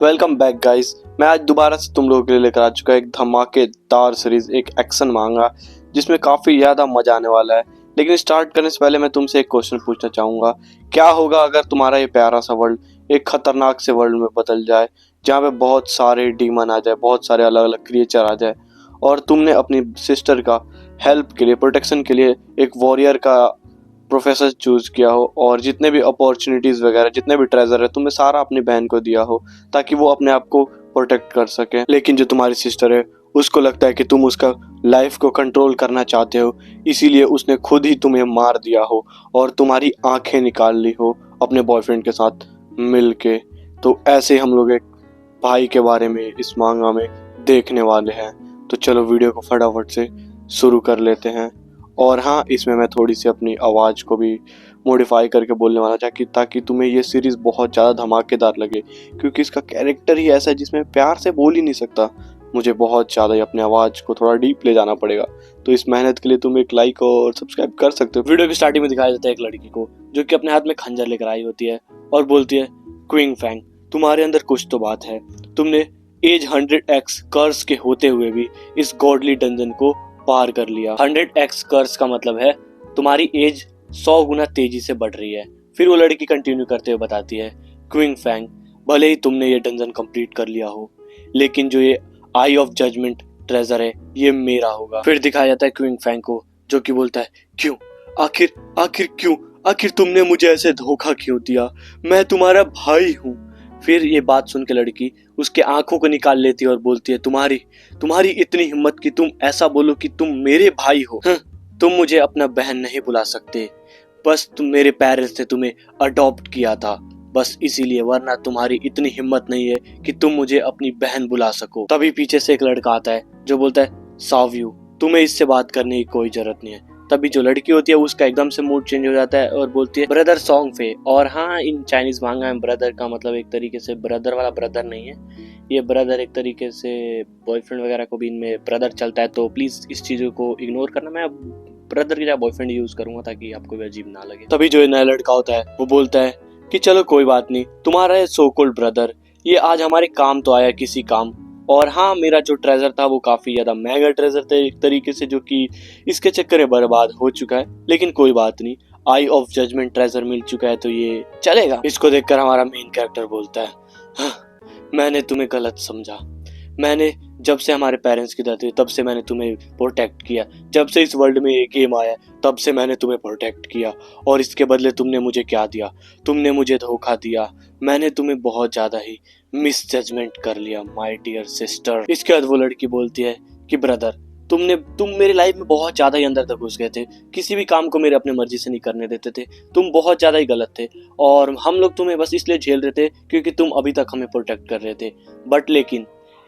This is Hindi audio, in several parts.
Welcome back guys. मैं आज दोबारा से तुम लोगों के लिए लेकर आ चुका एक धमाकेदार सीरीज, एक एक्शन मांगा जिसमें काफी ज्यादा मजा आने वाला है। लेकिन स्टार्ट करने से पहले मैं तुमसे एक क्वेश्चन पूछना चाहूंगा। क्या होगा अगर तुम्हारा ये प्यारा सा वर्ल्ड एक खतरनाक से वर्ल्ड में बदल जाए, जहाँ पे बहुत सारे डीमन आ जाए, बहुत सारे अलग अलग क्रिएचर आ जाए, और तुमने अपनी सिस्टर का हेल्प के लिए, प्रोटेक्शन के लिए एक वॉरियर का प्रोफेसर चूज किया हो, और जितने भी अपॉर्चुनिटीज वगैरह, जितने भी ट्रेजर है, तुमने सारा अपनी बहन को दिया हो ताकि वो अपने आप को प्रोटेक्ट कर सके। लेकिन जो तुम्हारी सिस्टर है उसको लगता है कि तुम उसका लाइफ को कंट्रोल करना चाहते हो, इसीलिए उसने खुद ही तुम्हें मार दिया हो और तुम्हारी आंखें निकाल ली हो अपने बॉयफ्रेंड के साथ मिल के। तो ऐसे हम लोग एक भाई के बारे में इस मांगा में देखने वाले हैं। तो चलो वीडियो को फटाफट से शुरू कर लेते हैं। और हाँ, इसमें मैं थोड़ी सी अपनी आवाज़ को भी मॉडिफाई करके बोलने वाला ताकि तुम्हें ये सीरीज़ बहुत ज़्यादा धमाकेदार लगे, क्योंकि इसका कैरेक्टर ही ऐसा है जिसमें प्यार से बोल ही नहीं सकता। मुझे बहुत ज़्यादा ही अपनी आवाज़ को थोड़ा डीप ले जाना पड़ेगा, तो इस मेहनत के लिए तुम एक लाइक और सब्सक्राइब कर सकते हो। वीडियो की स्टार्टिंग में दिखाया जाता है एक लड़की को जो कि अपने हाथ में खंजर लेकर आई होती है और बोलती है, क्विंग फैंग, तुम्हारे अंदर कुछ तो बात है। तुमने एज 100x कर्स के होते हुए भी इस गॉडली डंजन को पार कर लिया। 100x कर्स का मतलब है तुम्हारी एज 100 गुना तेजी से बढ़ रही है। फिर वो लड़की कंटिन्यू करते हुए बताती है, क्विंग फैंग, भले ही तुमने ये डंजन कंप्लीट कर लिया हो, लेकिन जो ये आई ऑफ जजमेंट ट्रेजर है ये मेरा होगा। फिर दिखाया जाता है क्विंग फैंग को जो कि बोलता है, क्यों, आखिर क्यों, आखिर तुमने मुझे ऐसे धोखा क्यों दिया? मैं तुम्हारा भाई हूँ। फिर ये बात सुन के लड़की उसके आंखों को निकाल लेती है और बोलती है, तुम्हारी इतनी हिम्मत कि तुम ऐसा बोलो कि तुम मेरे भाई हो। तुम मुझे अपना बहन नहीं बुला सकते, बस तुम मेरे पेरेंट्स ने तुम्हें अडॉप्ट किया था, बस इसीलिए, वरना तुम्हारी इतनी हिम्मत नहीं है कि तुम मुझे अपनी बहन बुला सको। तभी पीछे से एक लड़का आता है जो बोलता है, साव्यू, तुम्हें इससे बात करने की कोई जरूरत नहीं है। तभी जो लड़की होती है उसका एकदम से मूड चेंज हो जाता है और बोलती है, ब्रदर सॉन्ग फे। और हाँ, इन चाइनीज मांगा में ब्रदर का मतलब एक तरीके से ब्रदर वाला ब्रदर नहीं है, ये ब्रदर एक तरीके से बॉयफ्रेंड वगैरह को भी इनमें ब्रदर चलता है, तो प्लीज इस चीजों को इग्नोर करना। मैं ब्रदर की जगह बॉयफ्रेंड यूज करूंगा ताकि आपको भी अजीब ना लगे। तभी जो नया लड़का होता है वो बोलता है कि चलो कोई बात नहीं, तुम्हारा सो कॉल्ड ब्रदर ये आज हमारे काम तो आया किसी काम। और हाँ, मेरा जो ट्रेजर था वो काफी ज्यादा महंगा ट्रेजर था एक तरीके से, जो कि इसके चक्कर में बर्बाद हो चुका है, लेकिन कोई बात नहीं, आई ऑफ जजमेंट ट्रेजर मिल चुका है तो ये चलेगा। इसको देखकर हमारा मेन कैरेक्टर बोलता है, हाँ, मैंने तुम्हें गलत समझा। मैंने जब से हमारे पेरेंट्स की डेथ हुई तब से मैंने तुम्हें प्रोटेक्ट किया, जब से इस वर्ल्ड में ये गेम आया तब से मैंने तुम्हें प्रोटेक्ट किया, और इसके बदले तुमने मुझे क्या दिया? तुमने मुझे धोखा दिया। मैंने तुम्हें बहुत ज्यादा ही मिस जजमेंट कर लिया माय डियर सिस्टर। इसके बाद वो लड़की बोलती है कि ब्रदर, तुम मेरी लाइफ में बहुत ज्यादा ही अंदर तक घुस गए थे, किसी भी काम को मेरे अपने मर्जी से नहीं करने देते थे, तुम बहुत ज्यादा ही गलत थे, और हम लोग तुम्हें बस इसलिए झेल रहे थे क्योंकि तुम अभी तक हमें प्रोटेक्ट कर रहे थे। बट लेकिन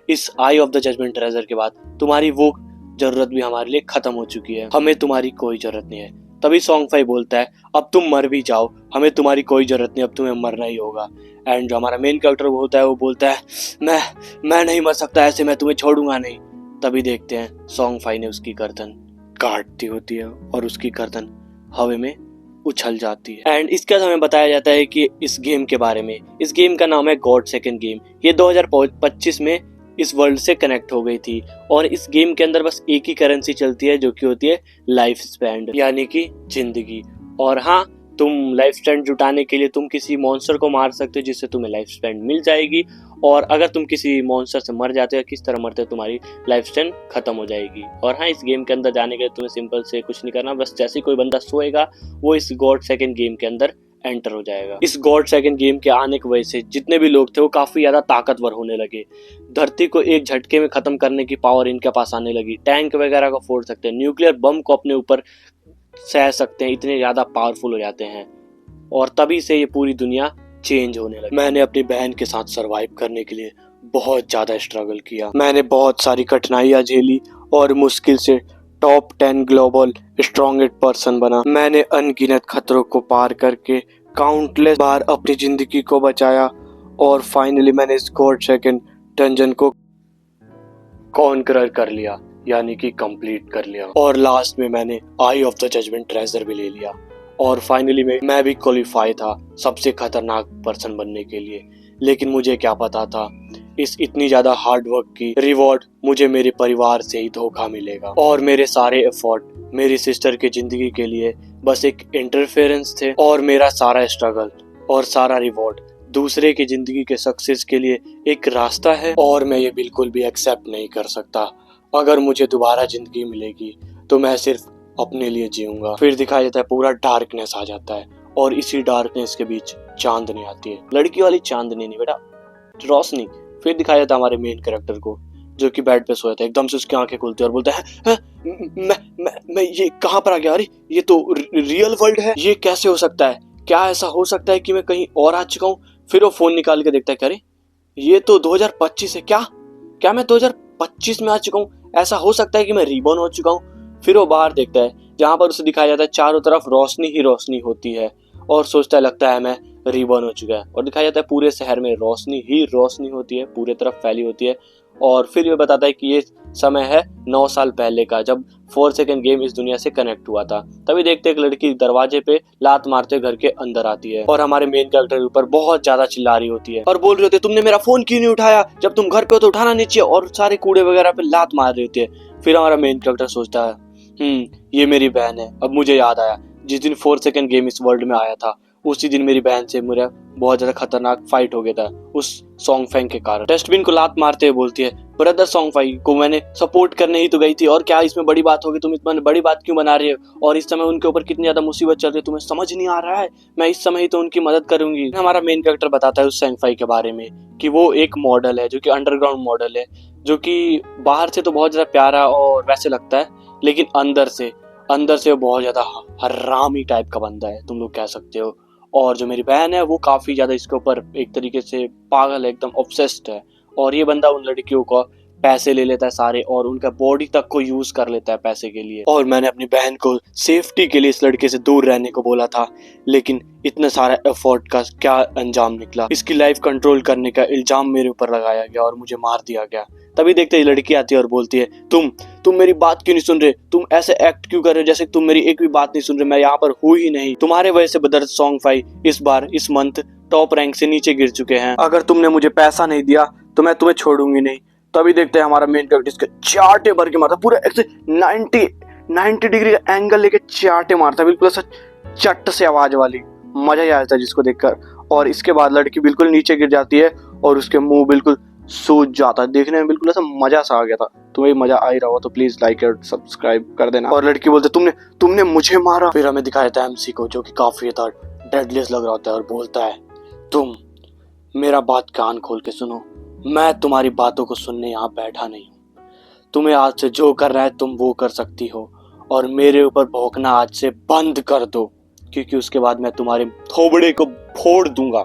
इस आई ऑफ द जजमेंट ट्रेजर के बाद तुम्हारी वो जरूरत भी हमारे लिए खत्म हो चुकी है, हमें तुम्हारी कोई जरूरत नहीं है। तभी सॉन्ग फाई बोलता है, अब तुम मर भी जाओ, हमें तुम्हारी कोई जरूरत नहीं, अब तुम्हें मरना ही होगा। एंड जो हमारा मेन कैरेक्टर होता है वो बोलता है, मैं नहीं मर सकता, ऐसे मैं तुम्हें छोड़ूंगा नहीं। तभी देखते हैं सॉन्ग फाई ने उसकी गर्दन काट दी होती है और उसकी गर्दन हवा में उछल जाती है। एंड इसके बाद हमें बताया जाता है कि इस गेम के बारे में, इस गेम का नाम है गॉड सेकंड गेम। ये 2025 में इस वर्ल्ड से कनेक्ट हो गई थी, और इस गेम के अंदर बस एक ही करेंसी चलती है जो कि होती है लाइफ स्पैन, यानी कि जिंदगी। और हाँ, तुम लाइफ स्पैन जुटाने के लिए तुम किसी मॉन्स्टर को मार सकते हो जिससे तुम्हें लाइफ स्पैन मिल जाएगी, और अगर तुम किसी मॉन्स्टर से मर जाते हो, किस तरह मरते हो, तुम्हारी लाइफ स्पैन खत्म हो जाएगी। और हाँ, इस गेम के अंदर जाने के लिए तुम्हें सिंपल से कुछ नहीं करना, बस जैसे कोई बंदा सोएगा वो इस गॉड सेकंड गेम के अंदर एंटर हो जाएगा। इस गॉड सेकंड गेम के आने की वजह से जितने भी लोग थे वो काफी ज्यादा ताकतवर होने लगे, धरती को एक झटके में खत्म करने की पावर इनके पास आने लगी, टैंक वगैरह को फोड़ सकते हैं, न्यूक्लियर बम को अपने ऊपर सह सकते हैं, इतने ज्यादा पावरफुल हो जाते हैं। और तभी से ये पूरी दुनिया चेंज होने लगी। मैंने अपनी बहन के साथ सरवाइव करने के लिए बहुत ज्यादा स्ट्रगल किया, मैंने बहुत सारी कठिनाइयां झेली और मुश्किल से टॉप 10 ग्लोबल स्ट्रॉन्गेस्ट पर्सन बना। मैंने अनगिनत खतरों को पार करके काउंटलेस बार अपनी जिंदगी को बचाया, और फाइनली मैंने इस गॉड सेकंड डंजन को कॉन्करर कर लिया, यानी कि कंप्लीट कर लिया। और लास्ट में मैंने आई ऑफ द जजमेंट ट्रेजर भी ले लिया, और फाइनली मैं भी क्वालिफाई था सबसे खतरनाक पर्सन बनने के लिए। लेकिन मुझे क्या पता था इस इतनी ज्यादा हार्ड वर्क की रिवॉर्ड मुझे मेरे परिवार से ही धोखा मिलेगा और मेरे सारे एफर्ट मेरी सिस्टर की जिंदगी के लिए बस एक इंटरफेरेंस थे और मेरा सारा स्ट्रगल और सारा रिवॉर्ड दूसरे की जिंदगी के सक्सेस के लिए एक रास्ता है और मैं ये बिल्कुल भी एक्सेप्ट नहीं कर सकता। अगर मुझे दोबारा जिंदगी मिलेगी तो मैं सिर्फ अपने लिए जीऊंगा। फिर दिखाया जाता है पूरा डार्कनेस आ जाता है और इसी डार्कनेस के बीच चांदनी आती है, लड़की वाली चांदनी नहीं बेटा, रोशनी। फिर दिखाया जाता है हमारे मेन कैरेक्टर को जो कि बेड पे सोया था, एकदम से उसकी आंखें खुलती है और बोलता है मैं ये कहाँ पर आ गया, अरे ये तो रियल वर्ल्ड है, ये कैसे हो सकता है, क्या ऐसा हो सकता है कि मैं कहीं और आ चुका हूँ। फिर वो फोन निकाल के देखता है कि अरे ये तो 2025 है, क्या मैं 2025 में आ चुका हूँ, ऐसा हो सकता है कि मैं रीबॉर्न हो चुका हूँ। फिर वो बाहर देखता है जहाँ पर उसे दिखाया जाता है चारों तरफ रोशनी ही रोशनी होती है और सोचता है लगता है मैं रीबॉर्न हो चुका है। और दिखाया जाता है पूरे शहर में रोशनी ही रोशनी होती है, पूरे तरफ फैली होती है। और फिर ये बताता है कि ये समय है 9 साल पहले का, जब 4 सेकंड गेम इस दुनिया से कनेक्ट हुआ था। तभी देखते एक लड़की दरवाजे पे लात मारते घर के अंदर आती है और हमारे मेन कैरेक्टर के ऊपर बहुत ज्यादा चिल्ला रही होती है और बोल रही होती है तुमने मेरा फोन क्यों नहीं उठाया, जब तुम घर पे हो तो उठाना नहीं चाहिए, और सारे कूड़े वगैरह पे लात मार रही होती है। फिर हमारा मेन कैरेक्टर सोचता है ये मेरी बहन है। अब मुझे याद आया जिस दिन 4 सेकंड गेम इस वर्ल्ड में आया था उसी दिन मेरी बहन से मेरा बहुत ज्यादा खतरनाक फाइट हो गया था उस सॉन्ग फैंग के कारण। डस्टबिन को लात मारते हुए बोलती है ब्रदर सॉन्ग फाई को मैंने सपोर्ट करने ही तो गई थी, और क्या इसमें बड़ी बात होगी, तुम इतना बड़ी बात क्यों बना रही हो, और इस समय उनके ऊपर कितनी ज्यादा मुसीबत चल रही है तुम्हें समझ नहीं आ रहा है, मैं इस समय ही तो उनकी मदद करूंगी। हमारा मेन कैरेक्टर बताता है उस सॉन्ग फाई के बारे में कि वो एक मॉडल है जो कि अंडरग्राउंड मॉडल है, जो कि बाहर से तो बहुत ज्यादा प्यारा और वैसे लगता है, लेकिन अंदर से वो बहुत ज्यादा हरामी टाइप का बंदा है, तुम लोग कह सकते हो। और जो मेरी बहन है वो काफी ज्यादा इसके ऊपर एक तरीके से पागल है, एकदम ऑब्सेस्ड है। और ये बंदा उन लड़कियों को पैसे ले लेता है सारे और उनका बॉडी तक को यूज कर लेता है पैसे के लिए। और मैंने अपनी बहन को सेफ्टी के लिए इस लड़के से दूर रहने को बोला था, लेकिन इतने सारा एफर्ट का क्या अंजाम निकला, इसकी लाइफ कंट्रोल करने का इल्जाम मेरे ऊपर लगाया गया और मुझे मार दिया गया। तभी देखते ही लड़की आती है और बोलती है तुम मेरी बात क्यों नहीं सुन रहे, तुम ऐसे एक्ट क्यों कर रहे हो जैसे तुम मेरी एक भी बात नहीं सुन रहे, मैं यहाँ पर हूँ ही नहीं, तुम्हारे वजह से ब्रदर सॉन्ग फाई इस मंथ टॉप रैंक से नीचे गिर चुके हैं, अगर तुमने मुझे पैसा नहीं दिया तो मैं तुम्हें छोड़ूंगी नहीं। तभी देखते हैं हमारा मेन कैरेक्टर इसके चाटे भर के मारता, पूरा 90 डिग्री का एंगल लेके चाटे मारता, बिल्कुल ऐसा चट से आवाज वाली, मजा ही आ जाता है जिसको देखकर। और इसके बाद लड़की बिल्कुल नीचे गिर जाती है और उसके मुंह बिल्कुल सूज जाता है, देखने में बिल्कुल ऐसा मजा सा आ गया था। तुम्हें मजा आ ही रहा हो तो प्लीज लाइक और सब्सक्राइब कर देना। और लड़की बोलते तुमने मुझे मारा। फिर हमें दिखाया था एमसी को जो कि काफी डेडलिस्ट लग रहा होता है और बोलता है तुम मेरा बात कान खोल के सुनो, मैं तुम्हारी बातों को सुनने यहाँ बैठा नहीं हूँ, तुम्हें आज से जो कर रहा है तुम वो कर सकती हो और मेरे ऊपर भौंकना आज से बंद कर दो, क्योंकि उसके बाद मैं तुम्हारे थोबड़े को फोड़ दूंगा।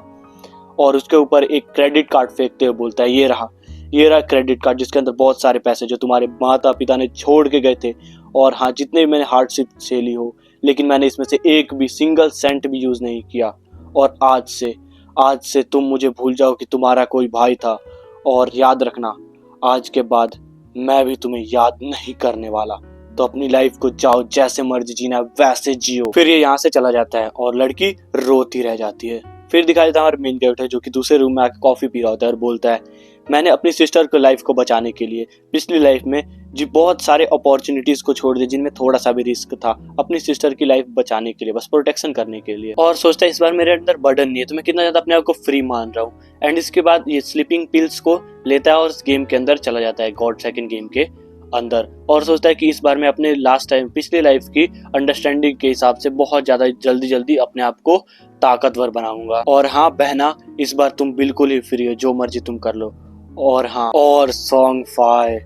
और उसके ऊपर एक क्रेडिट कार्ड फेंकते हुए बोलता है ये रहा क्रेडिट कार्ड जिसके अंदर बहुत सारे पैसे जो तुम्हारे माता पिता ने छोड़ के गए थे, और हाँ जितने भी मैंने हार्डशिप से ली हो, लेकिन मैंने इसमें से एक भी सिंगल सेंट भी यूज नहीं किया। और आज से तुम मुझे भूल जाओ कि तुम्हारा कोई भाई था, और याद रखना आज के बाद मैं भी तुम्हें याद नहीं करने वाला, तो अपनी लाइफ को जाओ जैसे मर्जी जीना वैसे जियो। फिर ये यहाँ से चला जाता है और लड़की रोती रह जाती है। फिर दिखाया जाता है हमारा मेन कैरेक्टर जो कि दूसरे रूम में आकर कॉफी पी रहा होता है और बोलता है मैंने अपनी सिस्टर को लाइफ को बचाने के लिए पिछली लाइफ में जी बहुत सारे अपॉर्चुनिटीज को छोड़ दिए जिनमें थोड़ा सा भी रिस्क था, अपनी सिस्टर की लाइफ बचाने के लिए, बस प्रोटेक्शन करने के लिए। और सोचता है इस बार मेरे अंदर बर्डन नहीं है तो मैं कितना ज्यादा अपने आप को फ्री मान रहा हूँ। एंड इसके बाद ये स्लीपिंग पिल्स को लेता है और इस गेम के अंदर चला जाता है, गॉड सेकंड गेम के अंदर, और सोचता है कि इस बार मैं अपने लास्ट टाइम पिछले लाइफ की अंडरस्टैंडिंग के हिसाब से बहुत ज्यादा जल्दी अपने आप को ताकतवर बनाऊंगा। और हाँ बहना इस बार तुम बिल्कुल ही फ्री हो, जो मर्जी तुम कर लो। और हाँ और सॉन्ग फाई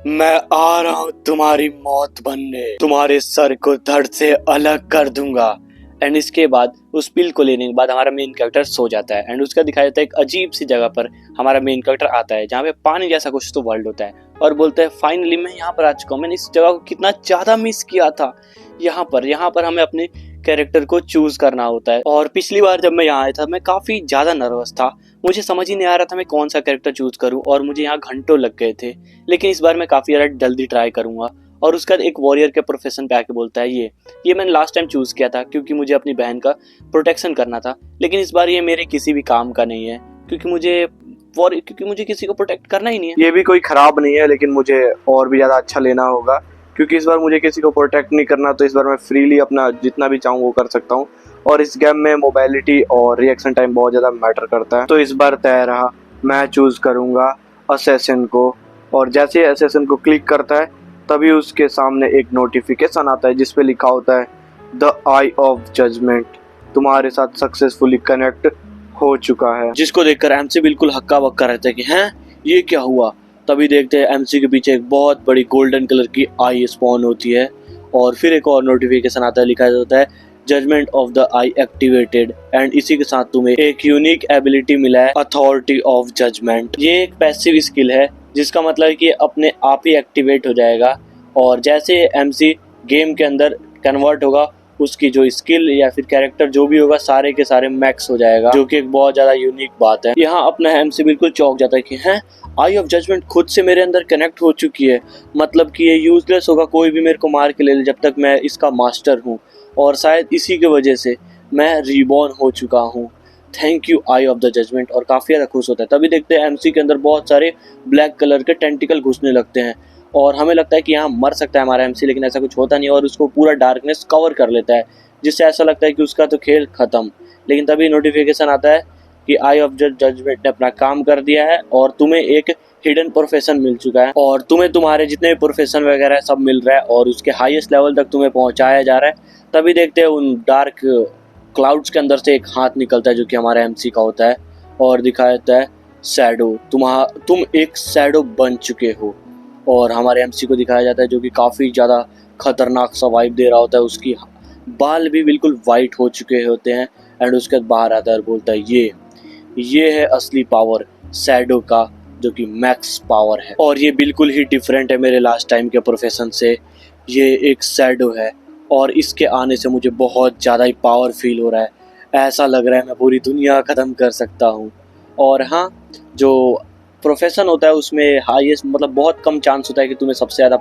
मैं आ रहा हूँ तुम्हारी मौत बनने, तुम्हारे सर को धड़ से अलग कर दूंगा। एंड इसके बाद उस पिल को लेने के बाद हमारा मेन कैरेक्टर सो जाता है एंड उसका दिखाया जाता है एक अजीब सी जगह पर हमारा मेन कैरेक्टर आता है जहाँ पे पानी जैसा कुछ तो वर्ल्ड होता है, और बोलता है फाइनली मैं यहाँ पर आ चुका हूँ, मैंने इस जगह को कितना ज्यादा मिस किया था। यहाँ पर हमें अपने कैरेक्टर को चूज करना होता है। और पिछली बार जब मैं यहाँ आया था मैं काफी ज्यादा नर्वस था, मुझे समझ ही नहीं आ रहा था मैं कौन सा कैरेक्टर चूज करूँ, और मुझे यहाँ घंटों लग गए थे। लेकिन इस बार मैं काफी ज्यादा जल्दी ट्राई करूंगा। और उसका एक वॉरियर के प्रोफेशन पे आके बोलता है ये मैंने लास्ट टाइम चूज किया था क्योंकि मुझे अपनी बहन का प्रोटेक्शन करना था, लेकिन इस बार ये मेरे किसी भी काम का नहीं है क्योंकि मुझे क्योंकि मुझे किसी को प्रोटेक्ट करना ही नहीं है। ये भी कोई खराब नहीं है, लेकिन मुझे और भी ज़्यादा अच्छा लेना होगा, क्योंकि इस बार मुझे किसी को प्रोटेक्ट नहीं करना, तो इस बार मैं फ्रीली अपना जितना भी चाहूँ वो कर सकता हूँ। और इस गेम में मोबाइलिटी और रिएक्शन टाइम बहुत ज़्यादा मैटर करता है। तो इस बार तय रहा, मैं चूज़ करूँगा असैसिन को। और जैसे ही असैसिन को क्लिक करता है तभी उसके सामने एक नोटिफिकेशन आता है जिस पे लिखा होता है द आई ऑफ जजमेंट तुम्हारे साथ सक्सेसफुली कनेक्ट हो चुका है। जिसको देखकर एमसी बिल्कुल हक्का बक्का रहता है कि हैं ये क्या हुआ। तभी देखते हैं एमसी के पीछे एक बहुत बड़ी गोल्डन कलर की आई स्पॉन होती है और फिर एक और नोटिफिकेशन आता है, लिखा होता है judgment of the eye activated. And इसी के साथ तुम्हें एक यूनिक एबिलिटी मिला है, अथॉरिटी ऑफ जजमेंट। ये एक पैसिव स्किल है जिसका मतलब है कि अपने आप ही एक्टिवेट हो जाएगा और जैसे एमसी गेम के अंदर कन्वर्ट होगा उसकी जो स्किल या फिर कैरेक्टर जो भी होगा सारे के सारे मैक्स हो जाएगा, जो कि एक बहुत ज्यादा यूनिक बात है। यहाँ अपना एमसी बिल्कुल चौंक जाता है कि हैं आई ऑफ जजमेंट खुद से मेरे अंदर कनेक्ट हो चुकी है, मतलब कि ये यूजलेस होगा, कोई भी मेरे को मार के ले ले जब तक मैं इसका मास्टर हूँ। और शायद इसी की वजह से मैं रीबॉर्न हो चुका हूँ। Thank you eye of the judgment. और काफ़ी ज़्यादा खुश होता है। तभी देखते हैं एमसी के अंदर बहुत सारे ब्लैक कलर के टेंटिकल घुसने लगते हैं और हमें लगता है कि यहाँ मर सकता है हमारा एमसी, लेकिन ऐसा कुछ होता नहीं और उसको पूरा डार्कनेस कवर कर लेता है, जिससे ऐसा लगता है कि उसका तो खेल ख़त्म। लेकिन तभी नोटिफिकेशन आता है कि आई ऑफ जजमेंट ने अपना काम कर दिया है और तुम्हें एक हिडन प्रोफेशन मिल चुका है और तुम्हें तुम्हारे जितने भी प्रोफेशन वगैरह सब मिल रहा है और उसके हाईएस्ट लेवल तक तुम्हें पहुंचाया जा रहा है। तभी देखते हैं उन डार्क क्लाउड्स के अंदर से एक हाथ निकलता है जो कि हमारे एमसी का होता है और दिखाया जाता है शैडो, तुम एक शैडो बन चुके हो। और हमारे एमसी को दिखाया जाता है जो कि काफ़ी ज़्यादा खतरनाक सा वाइब दे रहा होता है, उसकी बाल भी बिल्कुल वाइट हो चुके होते हैं। एंड उसके बाद बाहर आता है और बोलता है ये है असली पावर शैडो का, जो कि मैक्स पावर है और ये बिल्कुल ही डिफरेंट है मेरे लास्ट टाइम के प्रोफेशन से। ये एक शैडो है और इसके आने से मुझे बहुत ज़्यादा ही पावर फील हो रहा है, ऐसा लग रहा है मैं पूरी दुनिया ख़त्म कर सकता हूँ। और हाँ, जो प्रोफेशन होता है उसमें हाईएस्ट मतलब बहुत कम चांस होता है कि तुम्हें सबसे ज़्यादा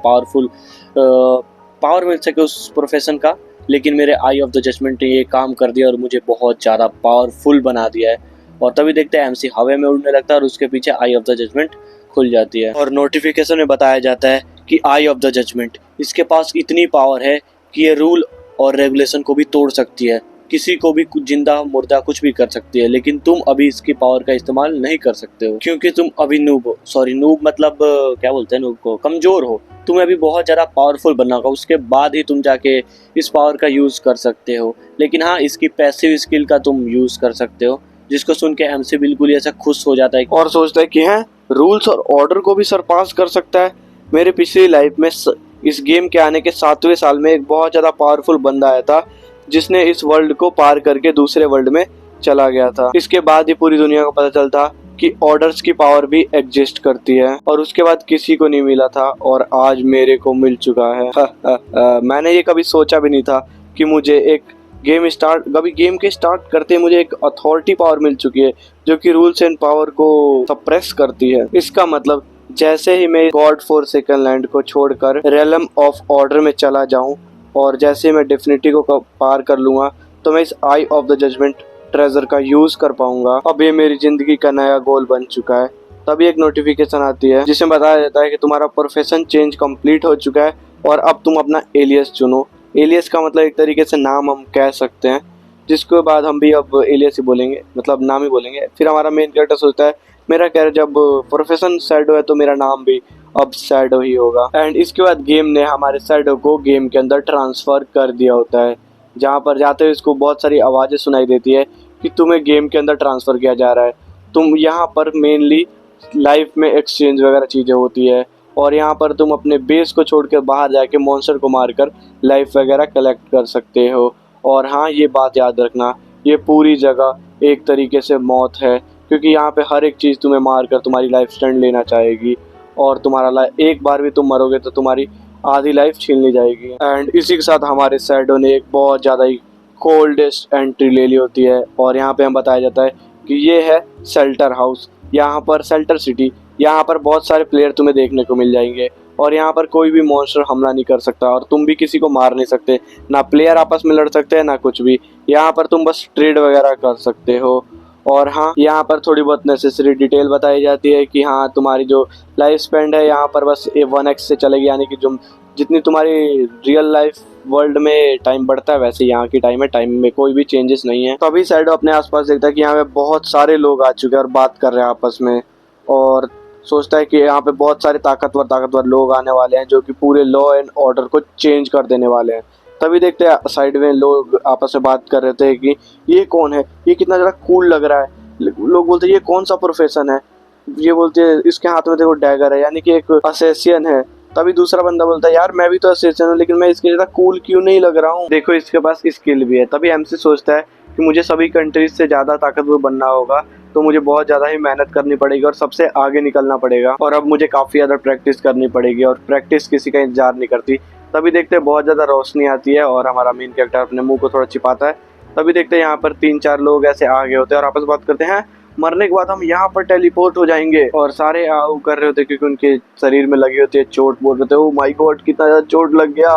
पावर मिल सके उस प्रोफेशन का, लेकिन मेरे आई ऑफ द जजमेंट ने ये काम कर दिया और मुझे बहुत ज़्यादा पावरफुल बना दिया है। और तभी देखते हैं एमसी हवा में उड़ने लगता है और उसके पीछे आई ऑफ द जजमेंट खुल जाती है और नोटिफिकेशन में बताया जाता है कि आई ऑफ द जजमेंट इसके पास इतनी पावर है कि ये रूल और रेगुलेशन को भी तोड़ सकती है, किसी को भी जिंदा मुर्दा कुछ भी कर सकती है, लेकिन तुम अभी इसकी पावर का इस्तेमाल नहीं कर सकते हो क्योंकि तुम अभी नूब हो। सॉरी, नूब मतलब क्या बोलते हैं नूब को, कमजोर हो। तुम्हें अभी बहुत ज़्यादा पावरफुल बनना होगा, उसके बाद ही तुम जाके इस पावर का यूज़ कर सकते हो। लेकिन हाँ, इसकी पैसिव स्किल का तुम यूज़ कर सकते हो, जिसको सुन के एमसी बिल्कुल ही ऐसा खुश हो जाता है और सोचता है कि हैं रूल्स और ऑर्डर को भी सरपास कर सकता है। मेरे पिछली लाइफ में इस गेम के आने के 7वें साल में एक बहुत ज़्यादा पावरफुल बंदा आया था जिसने इस वर्ल्ड को पार करके दूसरे वर्ल्ड में चला गया था। इसके बाद ही पूरी दुनिया को पता चलता कि ऑर्डर्स की पावर भी एग्जिस्ट करती है और उसके बाद किसी को नहीं मिला था और आज मेरे को मिल चुका है। मैंने ये कभी सोचा भी नहीं था कि मुझे एक गेम के स्टार्ट करते मुझे एक अथॉरिटी पावर मिल चुकी है जो कि रूल्स एंड पावर को सप्रेस करती है। इसका मतलब जैसे ही मैं गॉड फॉरसेकन लैंड को छोड़कर रेलम ऑफ ऑर्डर में चला जाऊं और जैसे ही मैं डेफिनिटी को पार कर लूंगा तो मैं इस आई ऑफ द जजमेंट ट्रेजर का यूज कर पाऊंगा। अब ये मेरी जिंदगी का नया गोल बन चुका है। तभी एक नोटिफिकेशन आती है जिसमें बताया जाता है कि तुम्हारा प्रोफेशन चेंज कंप्लीट हो चुका है और अब तुम अपना एलियस चुनो। एलियस का मतलब एक तरीके से नाम हम कह सकते हैं, जिसके बाद हम भी अब एलियस ही बोलेंगे, मतलब नाम ही बोलेंगे। फिर हमारा मेन कैरेक्टर सोचता है मेरा कैरेक्टर जब प्रोफेशन शैडो है तो मेरा नाम भी अब शैडो ही होगा। एंड इसके बाद गेम ने हमारे शैडो को गेम के अंदर ट्रांसफ़र कर दिया होता है, जहाँ पर जाते हुए इसको बहुत सारी आवाज़ें सुनाई देती है कि तुम्हें गेम के अंदर ट्रांसफ़र किया जा रहा है। तुम यहाँ पर मेनली लाइफ में एक्सचेंज वगैरह चीज़ें होती है और यहाँ पर तुम अपने बेस को छोड़ कर बाहर जाके मॉन्स्टर को मारकर लाइफ वगैरह कलेक्ट कर सकते हो। और हाँ, ये बात याद रखना, ये पूरी जगह एक तरीके से मौत है, क्योंकि यहाँ पे हर एक चीज़ तुम्हें मारकर तुम्हारी लाइफ स्टैंड लेना चाहेगी और तुम्हारा एक बार भी तुम मरोगे तो तुम्हारी आधी लाइफ छीन ली जाएगी। एंड इसी के साथ हमारे शैडो ने एक बहुत ज़्यादा ही कोल्डेस्ट एंट्री ले ली होती है और यहाँ पे हम बताया जाता है कि ये है शेल्टर हाउस, यहाँ पर शेल्टर सिटी। यहाँ पर बहुत सारे प्लेयर तुम्हें देखने को मिल जाएंगे और यहाँ पर कोई भी मॉन्स्टर हमला नहीं कर सकता और तुम भी किसी को मार नहीं सकते, ना प्लेयर आपस में लड़ सकते हैं ना कुछ भी। यहाँ पर तुम बस ट्रेड वगैरह कर सकते हो और हाँ, यहाँ पर थोड़ी बहुत नेसेसरी डिटेल बताई जाती है कि हाँ, तुम्हारी जो लाइफ स्पेंड है यहाँ पर बस 1x से चलेगी, यानी कि जो जितनी तुम्हारी रियल लाइफ वर्ल्ड में टाइम बढ़ता है वैसे यहाँ की टाइम में कोई भी चेंजेस नहीं है। तभी शैडो अपने आसपास देखता है कि यहाँ पे बहुत सारे लोग आ चुके हैं और बात कर रहे हैं आपस में, और सोचता है कि यहाँ पे बहुत सारे ताकतवर लोग आने वाले हैं जो कि पूरे लॉ एंड ऑर्डर को चेंज कर देने वाले हैं। तभी देखते हैं साइड में लोग आपस में बात कर रहे थे कि ये कौन है, ये कितना ज़्यादा कूल लग रहा है। लोग बोलते हैं ये कौन सा प्रोफेशन है, ये बोलते हैं इसके हाथ में देखो डैगर है, यानी कि एक असेसियन है। तभी दूसरा बंदा बोलता है यार मैं भी तो असेसियन हूँ, लेकिन मैं इसके ज़्यादा कूल क्यों नहीं लग रहा हूँ, देखो इसके पास स्किल भी है। तभी एमसी सोचता है कि मुझे सभी कंट्रीज से ज़्यादा ताकतवर बनना होगा, तो मुझे बहुत ज़्यादा ही मेहनत करनी पड़ेगी और सबसे आगे निकलना पड़ेगा, और अब मुझे काफ़ी ज़्यादा प्रैक्टिस करनी पड़ेगी, और प्रैक्टिस किसी का इंतजार नहीं करती। तभी देखते हैं बहुत ज़्यादा रोशनी आती है और हमारा मेन कैरेक्टर अपने मुंह को थोड़ा छिपाता है। तभी देखते हैं यहाँ पर 3-4 लोग ऐसे आ गए होते हैं और आपस में बात करते हैं, मरने के बाद हम यहाँ पर टेलीपोर्ट हो जाएंगे। और सारे आओ कर रहे होते क्योंकि उनके शरीर में लगी होती है चोट, बोल रहे थे ओ माय गॉड कितना ज़्यादा चोट लग गया।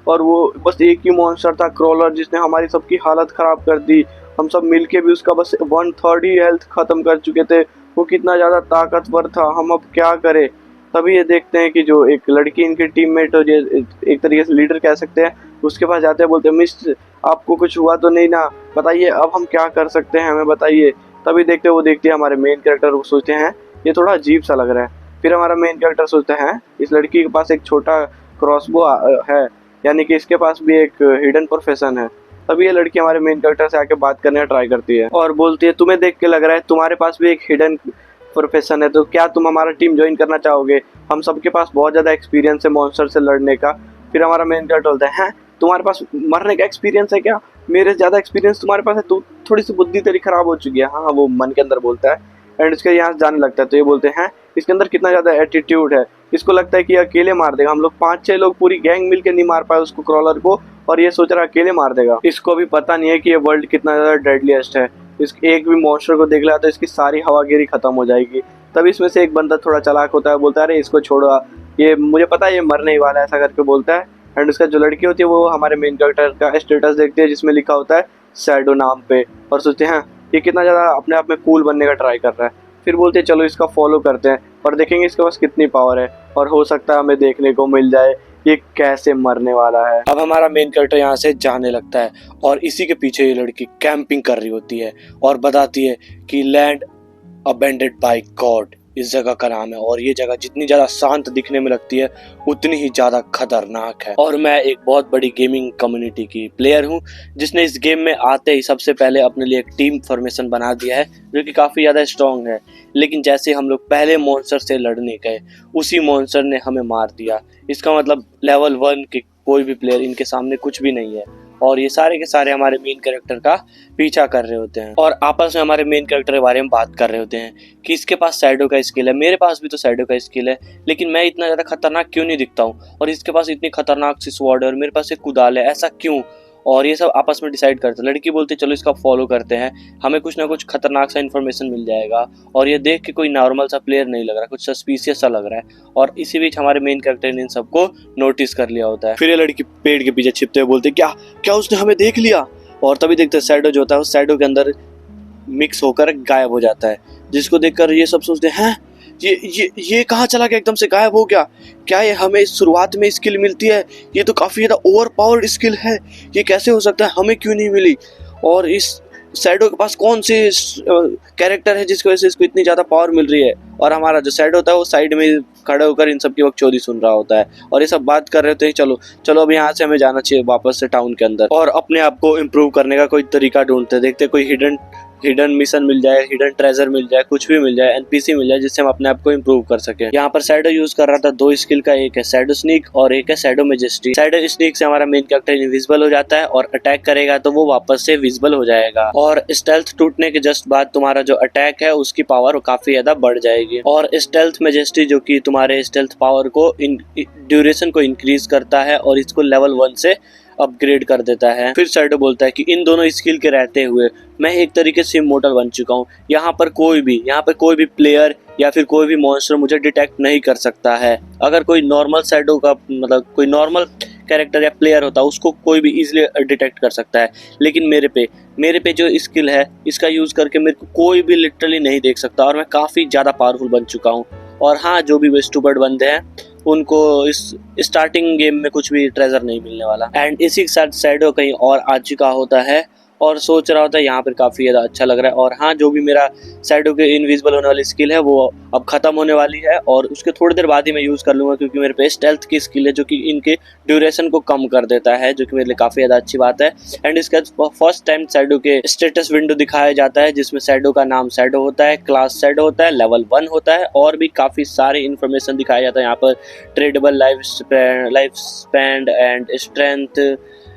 और वो बस एक ही मॉन्स्टर था क्रॉलर, जिसने हमारी सबकी हालत ख़राब कर दी। हम सब मिलके भी उसका बस 1/3 ही हेल्थ ख़त्म कर चुके थे। वो कितना ज़्यादा ताकतवर था, हम अब क्या करें। तभी ये देखते हैं कि जो एक लड़की इनकी टीममेट हो, जो एक तरीके से लीडर कह सकते हैं, उसके पास जाते हैं, बोलते हैं मिस आपको कुछ हुआ तो नहीं ना, बताइए अब हम क्या कर सकते हैं, हमें बताइए। तभी देखते वो देखती है हमारे मेन कैरेक्टर, वो सोचते हैं ये थोड़ा अजीब सा लग रहा है। फिर हमारा मेन कैरेक्टर सोचते हैं इस लड़की के पास एक छोटा क्रॉसबो है, यानी कि इसके पास भी एक हिडन प्रोफेशन है। तभी ये लड़की हमारे मेन कैरेक्टर से आके बात करने का ट्राई करती है और बोलती है तुम्हें देख के लग रहा है तुम्हारे पास भी एक हिडन प्रोफेशन है, तो क्या तुम हमारा टीम ज्वाइन करना चाहोगे, हम सबके पास बहुत ज़्यादा एक्सपीरियंस है मॉन्स्टर से लड़ने का। फिर हमारा मेन कैरेक्टर बोलता है तुम्हारे पास मरने का एक्सपीरियंस है क्या, मेरे ज़्यादा एक्सपीरियंस तुम्हारे पास है, तो थोड़ी सी बुद्धि तेरी खराब हो चुकी है। हाँ, वो मन के अंदर बोलता है एंड इसके यहाँ से जाने लगता है। तो ये बोलते हैं इसके अंदर कितना ज़्यादा एटीट्यूड है, इसको लगता है कि अकेले मार देगा, हम लोग 5-6 लोग पूरी गैंग मिलकर नहीं मार पाए उसको क्रॉलर को, और ये सोच रहा है अकेले मार देगा। इसको भी पता नहीं है कि ये वर्ल्ड कितना ज़्यादा डेडलीस्ट है, इस एक भी मॉन्स्टर को देख लिया तो इसकी सारी हवागिरी खत्म हो जाएगी। तभी इसमें से एक बंदा थोड़ा चालाक होता है, बोलता है अरे इसको छोड़ो, ये मुझे पता है ये मरने ही वाला है, ऐसा करके बोलता है। एंड उसका जो लड़की होती है वो हमारे मेन कैरेक्टर का स्टेटस देखती है जिसमें लिखा होता है शैडो नाम पे, और सोचते हैं ये कितना ज़्यादा अपने आप में कूल बनने का ट्राई कर रहा है। फिर बोलते हैं चलो इसका फॉलो करते हैं और देखेंगे इसके पास कितनी पावर है, और हो सकता है हमें देखने को मिल जाए ये कैसे मरने वाला है। अब हमारा मेन कैरेक्टर यहाँ से जाने लगता है और इसी के पीछे ये लड़की कैंपिंग कर रही होती है और बताती है कि लैंड अबेंडेड बाय गॉड इस जगह का नाम है, और ये जगह जितनी ज्यादा शांत दिखने में लगती है उतनी ही ज्यादा खतरनाक है। और मैं एक बहुत बड़ी गेमिंग कम्युनिटी की प्लेयर हूँ जिसने इस गेम में आते ही सबसे पहले अपने लिए एक टीम फॉर्मेशन बना दिया है जो कि काफी ज्यादा स्ट्रॉन्ग है। लेकिन जैसे हम लोग पहले मॉन्स्टर से लड़ने गए उसी मॉन्स्टर ने हमें मार दिया। इसका मतलब लेवल 1 के कोई भी प्लेयर इनके सामने कुछ भी नहीं है, और ये सारे के सारे हमारे मेन कैरेक्टर का पीछा कर रहे होते हैं और आपस में हमारे मेन कैरेक्टर के बारे में बात कर रहे होते हैं कि इसके पास शैडो का स्किल है, मेरे पास भी तो शैडो का स्किल है, लेकिन मैं इतना ज़्यादा खतरनाक क्यों नहीं दिखता हूँ, और इसके पास इतनी खतरनाक सी स्वॉर्ड है और मेरे पास एक कुदाल है, ऐसा क्यों। और ये सब आपस में डिसाइड करते हैं। लड़की बोलती है चलो इसका फॉलो करते हैं, हमें कुछ ना कुछ खतरनाक सा इन्फॉर्मेशन मिल जाएगा, और ये देख के कोई नॉर्मल सा प्लेयर नहीं लग रहा, कुछ सस्पिशियस सा लग रहा है। और इसी बीच हमारे मेन कैरेक्टर ने इन सबको नोटिस कर लिया होता है। फिर ये लड़की पेड़ के पीछे छिपते हुए बोलते क्या क्या उसने हमें देख लिया, और तभी देखते हैं शैडो जो होता है उस शैडो के अंदर मिक्स होकर गायब हो जाता है, जिसको देखकर ये सब सोचते हैं ये कहाँ चला गया, एकदम से गायब हो गया, क्या ये हमें शुरुआत में स्किल मिलती है, ये तो काफ़ी ज़्यादा ओवर पावर्ड स्किल है, ये कैसे हो सकता है, हमें क्यों नहीं मिली। और इस शैडो के पास कौन से कैरेक्टर है जिसकी वजह से इसको इतनी ज़्यादा पावर मिल रही है। और हमारा जो शैडो होता है वो साइड में खड़े होकर इन सब की बकचोदी सुन रहा होता है, और ये सब बात कर रहे होते हैं चलो चलो अब यहाँ से हमें जाना चाहिए वापस से टाउन के अंदर, और अपने आप को इम्प्रूव करने का कोई तरीका ढूंढते, देखते कोई हिडन मिशन मिल जाए, हिडन ट्रेजर मिल जाए, कुछ भी मिल जाए, एनपीसी मिल जाए जिससे हम अपने आप को इम्प्रूव कर सके। यहाँ पर शैडो यूज कर रहा था 2 स्किल का, एक है शैडो स्नीक और एक है शैडो मैजेस्टी। शैडो स्नीक से हमारा मेन कैरेक्टर इनविजिबल हो जाता है और अटैक करेगा तो वो वापस से विजिबल हो जाएगा, और स्टेल्थ टूटने के जस्ट बाद तुम्हारा जो अटैक है उसकी पावर काफी ज्यादा बढ़ जाएगी। और स्टेल्थ मैजेस्टी जो कि तुम्हारे स्टेल्थ पावर को ड्यूरेशन को इंक्रीज करता है और इसको लेवल 1 से अपग्रेड कर देता है। फिर शैडो बोलता है कि इन दोनों स्किल के रहते हुए मैं एक तरीके से इमोर्टल बन चुका हूँ, यहाँ पर कोई भी प्लेयर या फिर कोई भी मॉन्स्टर मुझे डिटेक्ट नहीं कर सकता है। अगर कोई नॉर्मल शैडो का मतलब कोई नॉर्मल कैरेक्टर या प्लेयर होता है उसको कोई भी इजीली डिटेक्ट कर सकता है, लेकिन मेरे पे जो स्किल है इसका यूज़ करके मेरे को कोई भी लिटरली नहीं देख सकता और मैं काफ़ी ज़्यादा पावरफुल बन चुका हूँ। और हाँ, जो भी वो स्टूपिड बंदे हैं उनको इस स्टार्टिंग गेम में कुछ भी ट्रेजर नहीं मिलने वाला। एंड इसी के साथ शैडो कहीं और आ चुका होता है और सोच रहा होता है यहाँ पर काफ़ी ज़्यादा अच्छा लग रहा है। और हाँ, जो भी मेरा शैडो के इनविजिबल होने वाली स्किल है वो अब ख़त्म होने वाली है और उसके थोड़ी देर बाद ही मैं यूज़ कर लूँगा, क्योंकि मेरे पे स्टेल्थ की स्किल है जो कि इनके ड्यूरेशन को कम कर देता है, जो कि मेरे लिए काफ़ी ज़्यादा अच्छी बात है। एंड इसका फर्स्ट टाइम शैडो के स्टेटस विंडो दिखाया जाता है, जिसमें शैडो का नाम शैडो होता है, क्लास शैडो होता है, लेवल 1 होता है और भी काफ़ी सारी इन्फॉर्मेशन दिखाया जाता है यहाँ पर। Tradable life span and strength,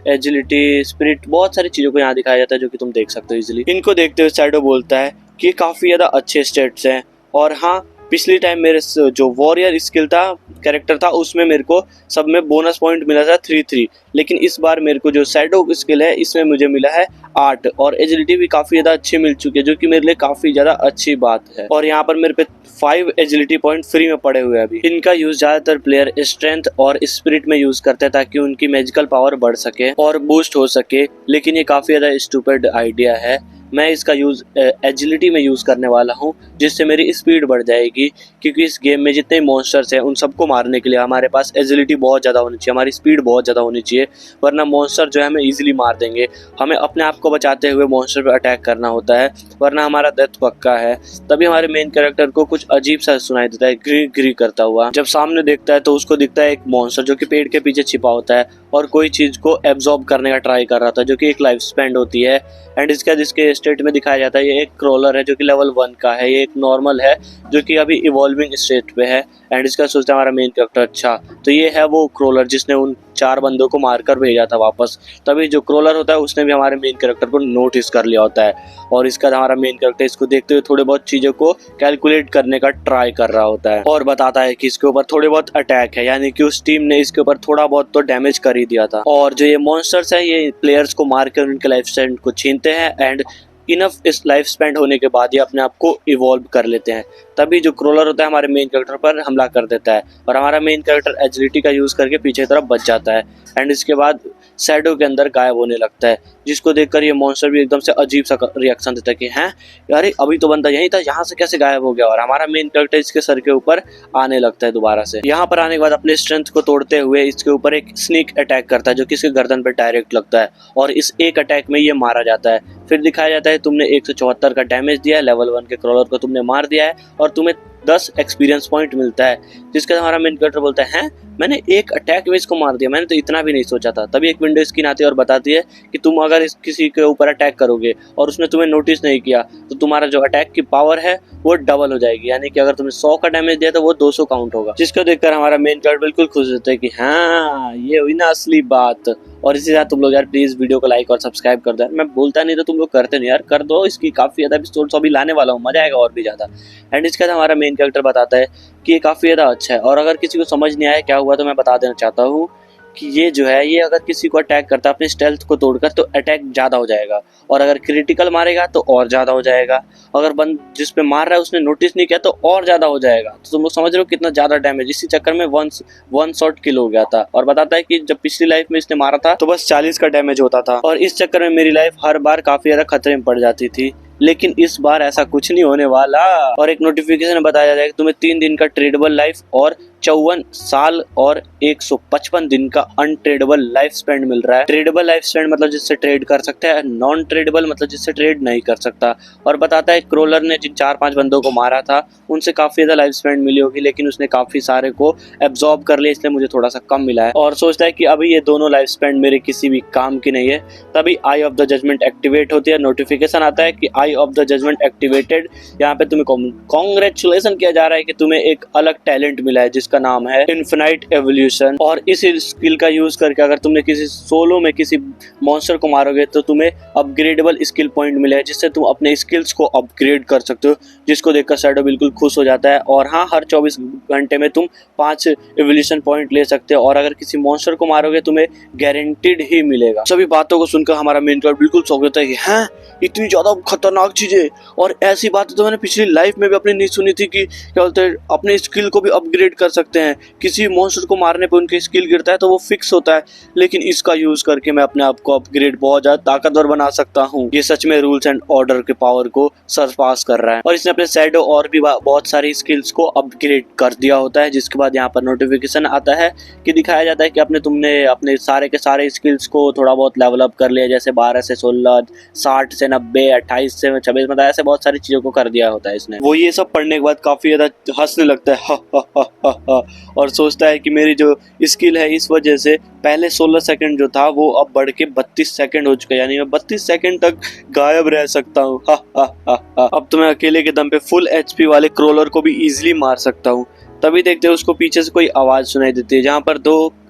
agility, spirit, बहुत सारी चीज़ों को यहाँ दिखाया जाता है जो कि तुम देख सकते हो इजीली। इनको देखते हुए शैडो बोलता है कि ये काफ़ी ज़्यादा अच्छे स्टेट्स हैं। और हाँ, पिछली टाइम मेरे जो वॉरियर स्किल था, कैरेक्टर था, उसमें मेरे को सब में बोनस पॉइंट मिला था 3-3, लेकिन इस बार मेरे को जो शैडो स्किल है इसमें मुझे मिला है 8 और एजिलिटी भी काफ़ी ज़्यादा अच्छी मिल चुकी है, जो कि मेरे लिए काफ़ी ज़्यादा अच्छी बात है। और यहाँ पर मेरे पे 5 एजिलिटी पॉइंट फ्री में पड़े हुए हैं अभी। इनका यूज़ ज़्यादातर प्लेयर स्ट्रेंथ और स्पिरिट में यूज़ करते हैं ताकि उनकी मैजिकल पावर बढ़ सके और बूस्ट हो सके, लेकिन ये काफ़ी ज़्यादा स्टूपिड आइडिया है। मैं इसका यूज़ एजिलिटी में यूज़ करने वाला हूँ, जिससे मेरी स्पीड बढ़ जाएगी, क्योंकि इस गेम में जितने मॉन्स्टर्स हैं उन सबको मारने के लिए हमारे पास एजिलिटी बहुत ज़्यादा होनी चाहिए, हमारी स्पीड बहुत ज़्यादा होनी चाहिए, वरना मॉन्स्टर जो है हमें ईजिली मार देंगे। हमें अपने आप को बचाते हुए मॉन्स्टर पर अटैक करना होता है, वरना हमारा डेथ पक्का है। तभी हमारे मेन कैरेक्टर को कुछ अजीब सा सुनाई देता है, ग्री ग्री करता हुआ। जब सामने देखता है तो उसको दिखता है एक मॉन्स्टर जो कि पेड़ के पीछे छिपा होता है और कोई चीज़ को एब्जॉर्ब करने का ट्राई कर रहा था, जो कि एक लाइफ स्पेंड होती है। एंड इसके स्टेट में दिखाया जाता है ये एक क्रोलर है जो कि लेवल 1 का है, ये एक नॉर्मल है जो कि अभी इवॉल्विंग स्टेट पे है। एंड इसका सोचता है हमारा मेन कैरेक्टर, अच्छा तो ये है वो क्रोलर जिसने उन 4 बंदों को मारकर भेजा था वापस। तभी जो क्रोलर होता है उसने भी हमारे मेन कैरेक्टर को नोटिस कर लिया होता है और इसका हमारा मेन कैरेक्टर इसको देखते हुए थोड़े बहुत चीज़ों को कैलकुलेट करने का ट्राई कर रहा होता है और बताता है कि इसके ऊपर थोड़े बहुत अटैक है, यानी कि उस टीम ने इसके ऊपर थोड़ा बहुत तो डैमेज कर ही दिया था। और जो ये मॉन्स्टर्स है ये प्लेयर्स को मार कर उनके लाइफ स्टाइल को छीनते हैं एंड इनफ इस लाइफ स्पेंड होने के बाद ये अपने आप को इवॉल्व कर लेते हैं। तभी जो क्रोलर होता है हमारे मेन कैरेक्टर पर हमला कर देता है और हमारा मेन कैरेक्टर एजिलिटी का यूज़ करके पीछे तरफ बच जाता है एंड इसके बाद शैडो के अंदर गायब होने लगता है, जिसको देखकर ये मॉन्स्टर भी एकदम से अजीब सा रिएक्शन देता है कि हैं अरे अभी तो बंदा यहीं था, यहाँ से कैसे गायब हो गया। और हमारा मेन कैरेक्टर इसके सर के ऊपर आने लगता है दोबारा से। यहाँ पर आने के बाद अपने स्ट्रेंथ को तोड़ते हुए इसके ऊपर एक स्नीक अटैक करता है जो कि इसके गर्दन पर डायरेक्ट लगता है और इस एक अटैक में ये मारा जाता है। फिर दिखाया जाता है तुमने 174 का डैमेज दिया है, लेवल 1 के क्रोलर को तुमने मार दिया है और तुम्हें 10 एक्सपीरियंस पॉइंट मिलता है। जिसका हमारा मेन कैरेक्टर बोलता है हैं मैंने एक अटैक में इसको मार दिया, मैंने तो इतना भी नहीं सोचा था। तभी एक विंडो स्क्रीन आती है और बताती है कि तुम अगर किसी के ऊपर अटैक करोगे और उसने तुम्हें नोटिस नहीं किया तो तुम्हारा जो अटैक की पावर है वो डबल हो जाएगी, यानी कि अगर तुमने 100 का डैमेज दिया तो वो 200 काउंट होगा। जिसको देखकर हमारा मेन कैरेक्टर बिल्कुल खुश होता है कि हाँ ये हुई ना असली बात। और इसी साथ तुम लोग यार प्लीज वीडियो को लाइक और सब्सक्राइब कर दो यार, मैं बोलता नहीं तो तुम लोग करते नहीं यार, कर दो। इसकी काफी ज्यादा एपिसोड्स अभी लाने वाला हूँ, मजा आएगा और भी ज्यादा। एंड इसके बाद हमारा मेन कैरेक्टर बताता है कि ये काफी ज्यादा अच्छा है और अगर किसी को समझ नहीं आया क्या हुआ तो मैं बता देना चाहता हूँ कि ये जो है ये अगर किसी को अटैक करता है अपने स्टेल्थ को तोड़कर तो अटैक ज़्यादा हो जाएगा और अगर क्रिटिकल मारेगा तो और ज़्यादा हो जाएगा। अगर बंद जिस पे मार रहा है उसने नोटिस नहीं किया तो और ज़्यादा हो जाएगा। तो तुम लोग समझ रहे हो कितना ज़्यादा डैमेज। इसी चक्कर में वन शॉट किल हो गया था। और बताता है कि जब पिछली लाइफ में इसने मारा था तो बस 40 का डैमेज होता था और इस चक्कर में मेरी लाइफ हर बार काफ़ी ज़्यादा खतरे में पड़ जाती थी, लेकिन इस बार ऐसा कुछ नहीं होने वाला। और एक नोटिफिकेशन बताया जाता है कि तुम्हें 3 दिन का ट्रेडेबल लाइफ और 54 साल और 155 दिन का अनट्रेडेबल लाइफ स्पेंड मिल रहा है। ट्रेडेबल लाइफ स्पेंड मतलब जिससे ट्रेड कर सकते हैं, नॉन ट्रेडेबल मतलब जिससे ट्रेड नहीं कर सकता। और बताता है क्रोलर ने जिन 4-5 बंदों को मारा था उनसे काफ़ी ज़्यादा लाइफ स्पेंड मिली होगी, लेकिन उसने काफ़ी सारे को एब्जॉर्ब कर लिया, इसलिए मुझे थोड़ा सा कम मिला है। और सोचता है कि अभी ये दोनों लाइफ स्पेंड मेरे किसी भी काम की नहीं है। तभी आई ऑफ द जजमेंट एक्टिवेट होती है, नोटिफिकेशन आता है कि आई ऑफ द जजमेंट एक्टिवेटेड। यहाँ पे तुम्हें कॉन्ग्रेचुलेसन किया जा रहा है कि तुम्हें एक अलग टैलेंट मिला है जिसका नाम है इन्फिनाइट एवोल्यूशन। और इस स्किल का यूज करके अगर तुमने किसी सोलो में किसी मॉन्स्टर को मारोगे तो तुम्हें अपग्रेडेबल स्किल पॉइंट मिले हैं, जिससे तुम अपने स्किल्स को अपग्रेड कर सकते हो, जिसको देखकर शैडो बिल्कुल खुश हो जाता है। और हाँ, हर 24 घंटे में तुम 5 एवोल्यूशन पॉइंट ले सकते हो और अगर किसी मॉन्स्टर को मारोगे तुम्हें गारंटीड ही मिलेगा। सभी बातों को सुनकर हमारा मेन कैरेक्टर बिल्कुल शौक होता है कि हैं इतनी ज्यादा खतरनाक चीजें और ऐसी बातें तो मैंने पिछली लाइफ में भी अपनी नहीं सुनी थी कि क्या बोलते हैं अपने स्किल को भी अपग्रेड कर सकते हैं, किसी मॉन्स्टर को मारने पे उनके स्किल गिरता है तो वो फिक्स होता है, लेकिन इसका यूज करके मैं अपने आप को अपग्रेड बहुत ज्यादा ताकतवर बना सकता हूँ। ये सच में रूल्स एंड ऑर्डर के पावर को सरपास कर रहा है। और इसने अपने शैडो और भी बहुत सारी स्किल्स को अपग्रेड कर दिया होता है, जिसके बाद यहाँ पर नोटिफिकेशन आता है कि दिखाया जाता है कि तुमने अपने सारे के सारे स्किल्स को थोड़ा बहुत लेवल अप कर लिया, जैसे 12 से 16, 60 से 90, 28 से 26, मतलब ऐसे बहुत सारी चीजों को कर दिया होता है इसने। वो ये सब पढ़ने के बाद काफी ज्यादा हंसने लगता है हा, हा, हा, हा, हा, और सोचता है कि मेरी जो स्किल है इस वजह से पहले 16 सेकंड जो था वो अब बढ़ के 32 सेकंड हो चुका है, यानी मैं 32 सेकंड तक गायब रह सकता हूँ। अब तो मैं अकेले के दम पे फुल एचपी वाले क्रोलर को भी इजीली मार सकता हूँ। तभी देखते हैं उसको पीछे से कोई आवाज सुनाई देती है, जहाँ पर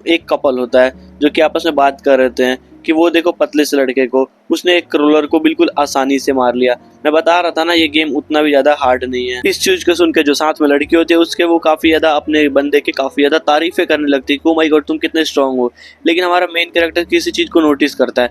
एक कपल होता है जो कि आपस में बात कर रहे हैं कि वो देखो पतले से लड़के को उसने एक क्रोलर को बिल्कुल आसानी से मार लिया। मैं बता रहा था ना, ये गेम उतना भी ज्यादा हार्ड नहीं है। इस चीज को सुनकर जो साथ में लड़की होती है उसके वो काफी ज्यादा अपने बंदे के काफी ज्यादा तारीफें करने लगती है, ओ माय गॉड तुम कितने स्ट्रांग हो। लेकिन हमारा मेन कैरेक्टर किसी चीज को नोटिस करता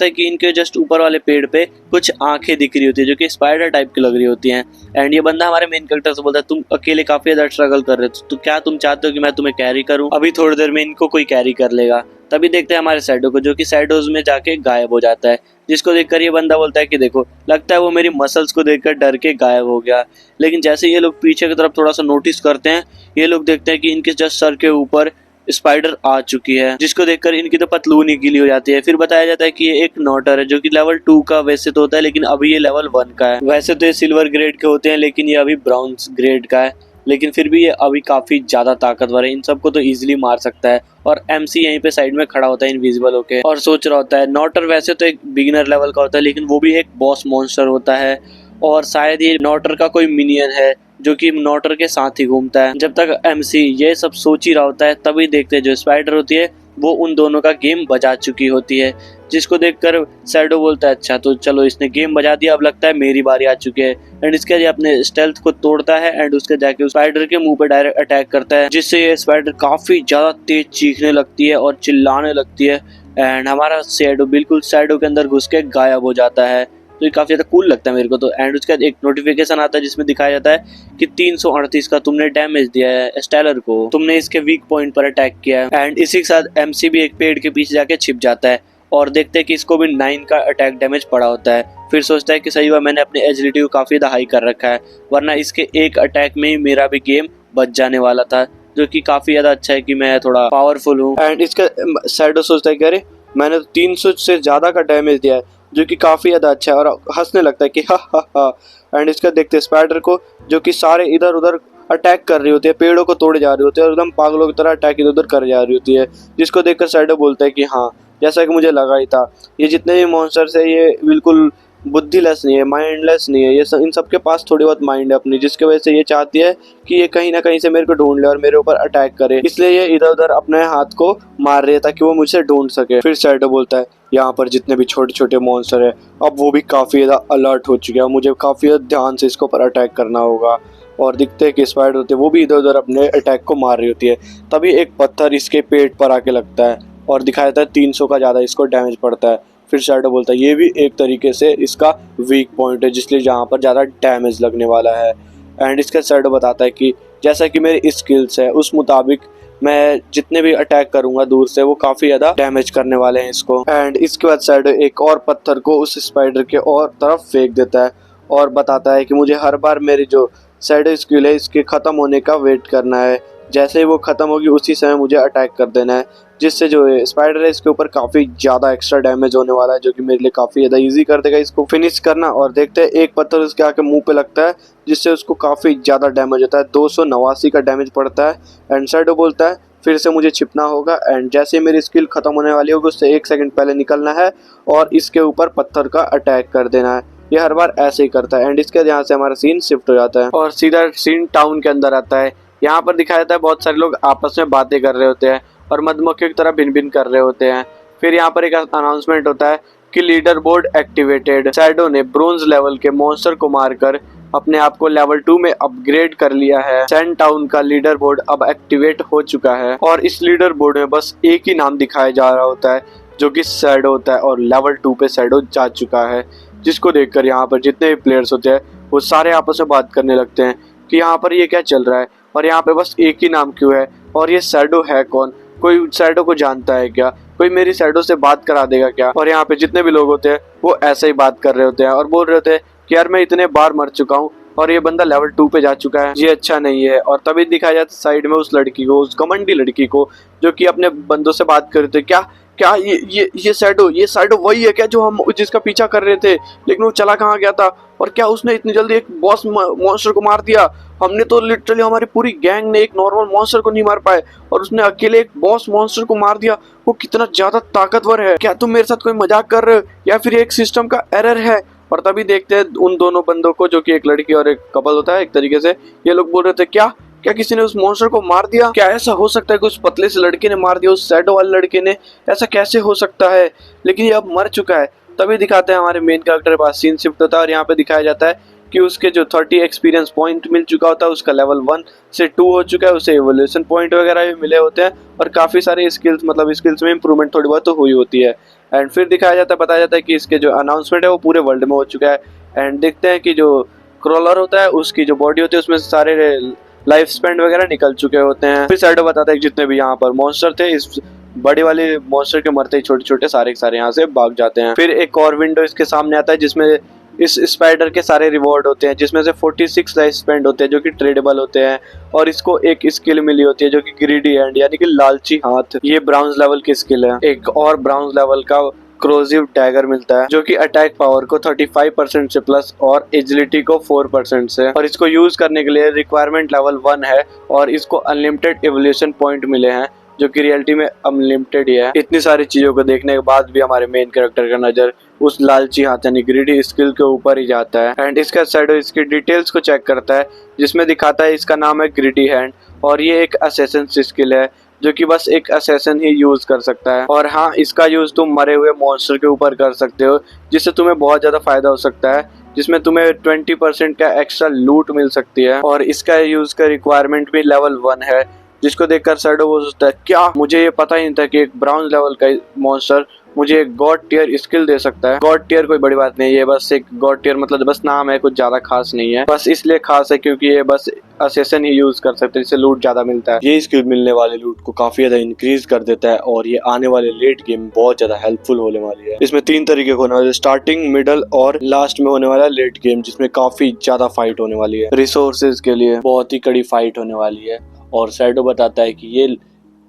है कि इनके जस्ट ऊपर वाले पेड़ पे कुछ आंखें दिख रही होती है जो कि स्पाइडर टाइप की लग रही होती हैं। एंड ये बंदा हमारे मेन कैरेक्टर से बोलता है तुम अकेले काफी ज्यादा स्ट्रगल कर रहे हो, तो क्या तुम चाहते हो कि मैं तुम्हें कैरी करूं? अभी थोड़ी देर में इनको कोई कैरी कर लेगा। तभी देखते हैं हमारे शैडो को, जो कि शैडोज में जाके गायब हो जाता है, जिसको देखकर ये बंदा बोलता है कि देखो लगता है वो मेरी मसल्स को देखकर डर के गायब हो गया। लेकिन जैसे ये लोग पीछे की तरफ थोड़ा सा नोटिस करते हैं, ये लोग देखते हैं कि इनके जस्ट सर के ऊपर स्पाइडर आ चुकी है, जिसको देखकर इनकी तो पतलून ही गीली हो जाती है। फिर बताया जाता है कि ये एक नॉटर है जो कि लेवल 2 का वैसे तो होता है, लेकिन अभी ये लेवल 1 का है। वैसे तो ये सिल्वर ग्रेड के होते हैं, लेकिन ये अभी ब्राउन्स ग्रेड का है, लेकिन फिर भी ये अभी काफी ज्यादा ताकतवर है, इन सबको तो इजीली मार सकता है। और एमसी यहीं पे साइड में खड़ा होता है इनविजिबल होके और सोच रहा होता है। नॉटर वैसे तो एक बिगिनर लेवल का होता है, लेकिन वो भी एक बॉस मॉन्स्टर होता है, और शायद ये नॉटर का कोई मिनियन है जो कि नॉटर के साथ ही घूमता है। जब तक एमसी ये सब सोच ही रहा होता है, तभी देखते हैं जो स्पाइडर होती है वो उन दोनों का गेम बजा चुकी होती है, जिसको देखकर शैडो बोलता है अच्छा तो चलो इसने गेम बजा दिया, अब लगता है मेरी बारी आ चुकी है। एंड इसके बाद अपने स्टेल्थ को तोड़ता है एंड उसके जाके स्पाइडर के मुंह पे डायरेक्ट अटैक करता है, जिससे ये स्पाइडर काफी ज्यादा तेज चीखने लगती है और चिल्लाने लगती है। एंड हमारा शैडो बिल्कुल शैडो के अंदर घुस के गायब हो जाता है, तो ये काफी ज्यादा कूल लगता है मेरे को तो। एंड उसके बाद एक नोटिफिकेशन आता है जिसमें दिखाया जाता है कि 338 का तुमने डैमेज दिया है स्टेलर को, तुमने इसके वीक पॉइंट पर अटैक किया है। एंड इसी के साथ एमसी भी एक पेड़ के पीछे जाके छिप जाता है और देखते हैं कि इसको भी 9 का अटैक डैमेज पड़ा होता है। फिर सोचता है कि सही हुआ मैंने अपने एजिलिटी को काफी ज्यादा हाई कर रखा है, वरना इसके एक अटैक में ही मेरा भी गेम बच जाने वाला था, जो कि काफी ज्यादा अच्छा है कि मैं थोड़ा पावरफुल हूँ। एंड इसका शैडो सोचता है कि अरे मैंने 300 से ज्यादा का डैमेज दिया है, जो कि काफी ज्यादा अच्छा है, और हंसने लगता है कि हा हा हा। एंड इसका देखते स्पाइडर को जो कि सारे इधर उधर अटैक कर रही होती है, पेड़ों को तोड़े जा रही होती है और एकदम पागलों की तरह अटैक इधर उधर कर जा रही होती है, जिसको देखकर शैडो बोलता है कि हाँ जैसा कि मुझे लगा ही था, ये जितने भी मॉन्स्टर्स है ये बिल्कुल बुद्धिलेस नहीं है, माइंडलेस नहीं है, ये इन सब के पास थोड़ी बहुत माइंड है अपनी, जिसकी वजह से ये चाहती है कि ये कहीं ना कहीं से मेरे को ढूंढ ले और मेरे ऊपर अटैक करे, इसलिए ये इधर उधर अपने हाथ को मार रही है ताकि वो मुझसे ढूंढ सके। फिर शैडो बोलता है यहाँ पर जितने भी छोटे छोटे मॉन्स्टर है अब वो भी काफी ज्यादा अलर्ट हो चुके हैं, मुझे काफी ध्यान से इसके ऊपर अटैक करना होगा। और दिखते हैं कि स्पाइडर होती है वो भी इधर उधर अपने अटैक को मार रही होती है। तभी एक पत्थर इसके पेट पर आके लगता है और दिखाया जाता है 300 का ज्यादा इसको डैमेज पड़ता है। फिर शैडो बोलता है ये भी एक तरीके से इसका वीक पॉइंट है, जिसलिए जहाँ पर ज़्यादा डैमेज लगने वाला है। एंड इसका शैडो बताता है कि जैसा कि मेरी स्किल्स है उस मुताबिक मैं जितने भी अटैक करूंगा दूर से वो काफ़ी ज़्यादा डैमेज करने वाले हैं इसको। एंड इसके बाद शैडो एक और पत्थर को उस स्पाइडर के और तरफ फेंक देता है और बताता है कि मुझे हर बार मेरी जो शैडो स्किल है इसके ख़त्म होने का वेट करना है, जैसे ही वो ख़त्म होगी उसी समय मुझे अटैक कर देना है, जिससे जो स्पाइडर है इसके ऊपर काफ़ी ज़्यादा एक्स्ट्रा डैमेज होने वाला है, जो कि मेरे लिए काफ़ी ज़्यादा इजी कर देगा इसको फिनिश करना। और देखते हैं एक पत्थर उसके आके मुंह पे लगता है जिससे उसको काफ़ी ज़्यादा डैमेज होता है, 289 का डैमेज पड़ता है। एंड शैडो बोलता है फिर से मुझे छिपना होगा, एंड जैसे मेरी स्किल ख़त्म होने वाली होगी उससे 1 सेकंड पहले निकलना है और इसके ऊपर पत्थर का अटैक कर देना है। ये हर बार ऐसे ही करता है। एंड इसके यहाँ से हमारा सीन शिफ्ट हो जाता है और सीधा सीन टाउन के अंदर आता है। यहाँ पर दिखाया जाता है बहुत सारे लोग आपस में बातें कर रहे होते हैं और मधुमक्खियों की तरह भिन भिन कर रहे होते हैं। फिर यहाँ पर एक अनाउंसमेंट होता है कि लीडर बोर्ड एक्टिवेटेड, शैडो ने ब्रोंज लेवल के मॉन्स्टर को मारकर अपने आप को लेवल 2 में अपग्रेड कर लिया है। सैंड टाउन का लीडर बोर्ड अब एक्टिवेट हो चुका है और इस लीडर बोर्ड में बस एक ही नाम दिखाया जा रहा होता है जो कि शैडो होता है, और लेवल 2 पे शैडो जा चुका है, जिसको देखकर यहाँ पर जितने भी प्लेयर्स होते हैं वो सारे आपस में बात करने लगते हैं कि यहाँ पर ये क्या चल रहा है और यहाँ पे बस एक ही नाम क्यों है, और ये शैडो है कौन, कोई शैडो को जानता है क्या, कोई मेरी शैडो से बात करा देगा क्या। और यहाँ पे जितने भी लोग होते हैं वो ऐसे ही बात कर रहे होते हैं और बोल रहे होते हैं कि यार मैं इतने बार मर चुका हूँ और ये बंदा लेवल 2 पे जा चुका है, ये अच्छा नहीं है। और तभी दिखाया जाता है साइड में उस लड़की को, उस घमंडी लड़की को जो कि अपने बंदों से बात कर रहे थे। क्या क्या ये शैडो वही है क्या जो हम जिसका पीछा कर रहे थे, लेकिन वो चला कहाँ गया था, और क्या उसने इतनी जल्दी एक बॉस मॉन्स्टर को मार दिया। हमने तो लिटरली हमारी पूरी गैंग ने एक नॉर्मल मॉन्स्टर को नहीं मार पाए और उसने अकेले एक बॉस मॉन्स्टर को मार दिया। वो कितना ज्यादा ताकतवर है, क्या तुम मेरे साथ कोई मजाक कर रहे हो या फिर एक सिस्टम का एरर है। और तभी देखते हैं उन दोनों बंदों को, जो कि एक लड़की और एक कपल होता है एक तरीके से। ये लोग बोल रहे थे क्या क्या किसी ने उस मॉन्स्टर को मार दिया, क्या ऐसा हो सकता है कि उस पतले से लड़के ने मार दिया, उस शैडो वाले लड़के ने, ऐसा कैसे हो सकता है। लेकिन ये अब मर चुका है। तभी दिखाते हैं हमारे मेन कैरेक्टर के पास सीन शिफ्ट होता है और यहाँ पे दिखाया जाता है कि उसके जो 30 एक्सपीरियंस पॉइंट मिल चुका होता है, उसका लेवल 1 से 2 हो चुका है, उसे एवोल्यूशन पॉइंट वगैरह भी मिले होते हैं और काफी सारे स्किल्स, मतलब स्किल्स में इंप्रूवमेंट थोड़ी बहुत तो हुई होती है। एंड फिर दिखाया जाता है, बताया जाता है कि इसके जो अनाउंसमेंट है वो पूरे वर्ल्ड में हो चुका है। एंड देखते हैं कि जो क्रॉलर होता है उसकी जो बॉडी होती है उसमें सारे लाइफ स्पेंड वगैरह निकल चुके होते हैं। फिर शैडो बताता है कि जितने भी यहाँ पर मॉन्स्टर थे, इस बड़े वाले मॉन्स्टर के मरते ही छोटे छोटे सारे के सारे यहाँ से भाग जाते हैं। फिर एक और विंडो इसके सामने आता है जिसमें इस स्पाइडर के सारे रिवॉर्ड होते हैं, जिसमें से 46 लाइफ स्पेंड होते हैं जो कि ट्रेडेबल होते हैं। और इसको एक स्किल मिली होती है जो कि ग्रीडी हैंड यानी कि लालची हाथ, ये ब्राउन्ज लेवल की स्किल है। एक और ब्राउन्ज लेवल का क्रोजिव डैगर मिलता है जो कि अटैक पावर को 35% से प्लस और एजिलिटी को 4% से, और इसको यूज करने के लिए रिक्वायरमेंट लेवल 1 है और इसको अनलिमिटेड एवोल्यूशन पॉइंट मिले हैं जो कि रियलिटी में अनलिमिटेड ही है। इतनी सारी चीजों को देखने के बाद भी हमारे मेन कैरेक्टर का नजर उस लालची हाथ यानी ग्रीडी स्किल के ऊपर ही जाता है। एंड इसका शैडो इसकी डिटेल्स को चेक करता है जिसमें दिखाता है इसका नाम है ग्रीडी हैंड और ये एक असैसिन स्किल है जो कि बस एक असैसिन ही यूज कर सकता है। और हाँ, इसका यूज तुम मरे हुए मॉन्स्टर के ऊपर कर सकते हो जिससे तुम्हें बहुत ज्यादा फायदा हो सकता है, जिसमें तुम्हें 20% का एक्स्ट्रा लूट मिल सकती है। और इसका यूज का रिक्वायरमेंट भी लेवल 1 है, जिसको देखकर शैडो वो सोचता है क्या मुझे ये पता ही नहीं था कि एक ब्राउन लेवल का मॉन्स्टर मुझे एक गॉड टियर स्किल दे सकता है। गॉड टियर कोई बड़ी बात नहीं है, बस एक गॉड टियर मतलब बस नाम है, कुछ ज्यादा खास नहीं है, बस इसलिए खास है क्योंकि ये बस असेसन ही यूज कर सकते हैं, इससे लूट ज्यादा मिलता है। ये स्किल मिलने वाले लूट को काफी ज्यादा इंक्रीज कर देता है और ये आने वाले लेट गेम में बहुत ज्यादा हेल्पफुल होने वाली है। इसमें 3 तरीके के होने वाले, स्टार्टिंग, मिडल और लास्ट में होने वाला लेट गेम, जिसमें काफी ज्यादा फाइट होने वाली है। रिसोर्सेज के लिए बहुत ही कड़ी फाइट होने वाली है और शैडो बताता है कि ये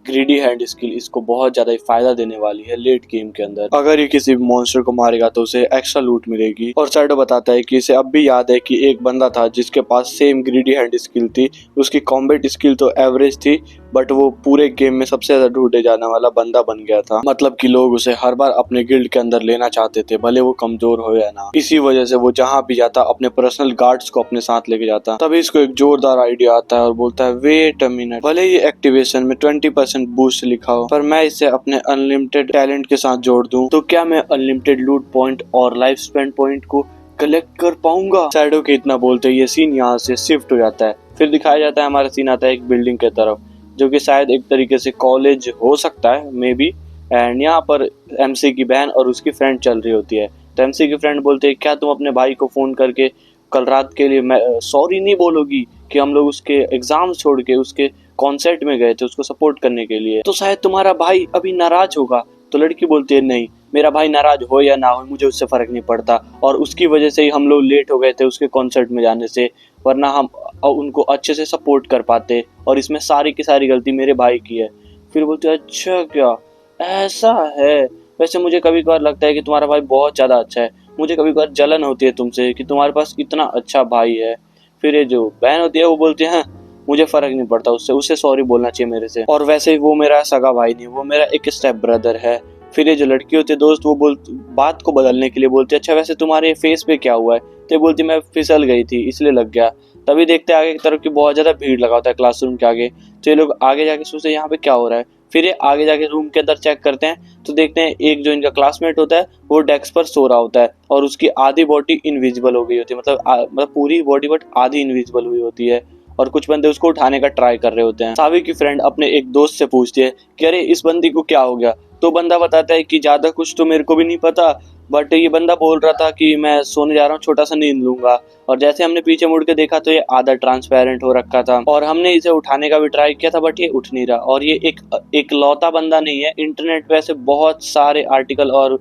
ग्रीडी हैंड स्किल इसको बहुत ज्यादा फायदा देने वाली है लेट गेम के अंदर। अगर ये किसी मॉन्स्टर को मारेगा तो उसे एक्स्ट्रा लूट मिलेगी। और शैडो बताता है कि इसे अब भी याद है कि एक बंदा था जिसके पास सेम ग्रीडी हैंड स्किल थी, उसकी कॉम्बैट स्किल तो एवरेज थी बट वो पूरे गेम में सबसे ज्यादा ढूंढे जाने वाला बंदा बन गया था। मतलब कि लोग उसे हर बार अपने गिल्ड के अंदर लेना चाहते थे, भले वो कमजोर हो या ना। इसी वजह से वो जहाँ भी जाता अपने पर्सनल गार्ड्स को अपने साथ लेके जाता। तभी इसको एक जोरदार आइडिया आता है और बोलता है वेट अ मिनट, भले ही एक्टिवेशन में 20% बूस्ट लिखा हो पर मैं इसे अपने अनलिमिटेड टैलेंट के साथ जोड़ दूं तो क्या मैं अनलिमिटेड लूट पॉइंट और लाइफ स्पेंड पॉइंट को कलेक्ट कर पाऊंगा। शैडो के इतना बोलते ये सीन यहाँ से शिफ्ट हो जाता है। फिर दिखाया जाता है हमारा सीन आता है एक बिल्डिंग के तरफ जो कि शायद एक तरीके से कॉलेज हो सकता है मे बी। एंड यहाँ पर एमसी की बहन और उसकी फ्रेंड चल रही होती है। तो एमसी की फ्रेंड बोलते है क्या तुम अपने भाई को फोन करके कल रात के लिए सॉरी नहीं बोलोगी कि हम लोग उसके एग्जाम छोड़ के उसके कॉन्सर्ट में गए थे उसको सपोर्ट करने के लिए, तो शायद तुम्हारा भाई अभी नाराज होगा। तो लड़की बोलती है नहीं, मेरा भाई नाराज हो या ना हो मुझे उससे फर्क नहीं पड़ता और उसकी वजह से ही हम लोग लेट हो गए थे उसके कॉन्सर्ट में जाने से, वरना हम उनको अच्छे से सपोर्ट कर पाते और इसमें सारी की सारी गलती मेरे भाई की है। फिर बोलते अच्छा क्या ऐसा है, वैसे मुझे कभी कभार लगता है कि तुम्हारा भाई बहुत ज़्यादा अच्छा है, मुझे कभी कभार जलन होती है तुमसे कि तुम्हारे पास इतना अच्छा भाई है। फिर ये जो बहन होती है वो बोलती है मुझे फर्क नहीं पड़ता उससे, उसे सॉरी बोलना चाहिए मेरे से, और वैसे ही वो मेरा सगा भाई नहीं, वो मेरा एक स्टेप ब्रदर है। फिर ये जो लड़की होती है दोस्त, वो बात को बदलने के लिए बोलती है अच्छा वैसे तुम्हारे फेस पे क्या हुआ है, तो बोलती मैं फिसल गई थी इसलिए लग गया। तभी देखते आगे की तरफ की बहुत ज्यादा भीड़ लगा होता है क्लासरूम के आगे, तो ये लोग आगे जाके सोचते यहाँ पे क्या हो रहा है। फिर ये आगे जाके रूम के अंदर चेक करते हैं तो देखते हैं एक जो इनका क्लासमेट होता है वो डेस्क पर सो रहा होता है और उसकी आधी बॉडी इनविजिबल हो गई होती है, मतलब पूरी बॉडी बट आधी इनविजिबल हुई होती है और कुछ बंदे उसको उठाने का ट्राई कर रहे होते हैं। सावी की फ्रेंड अपने एक दोस्त से पूछती है कि अरे इस बंदी को क्या हो गया, तो बंदा बताता है कि ज्यादा कुछ तो मेरे को भी नहीं पता, बट ये बंदा बोल रहा था कि मैं सोने जा रहा हूँ, छोटा सा नींद लूंगा। और जैसे हमने पीछे मुड़ के देखा तो ये आधा ट्रांसपेरेंट हो रखा था और हमने इसे उठाने का भी ट्राई किया था, बट ये उठ नहीं रहा। और ये एक लौता बंदा नहीं है, इंटरनेट पे ऐसे बहुत सारे आर्टिकल और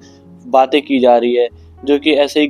बातें की जा रही है जो कि ऐसे ही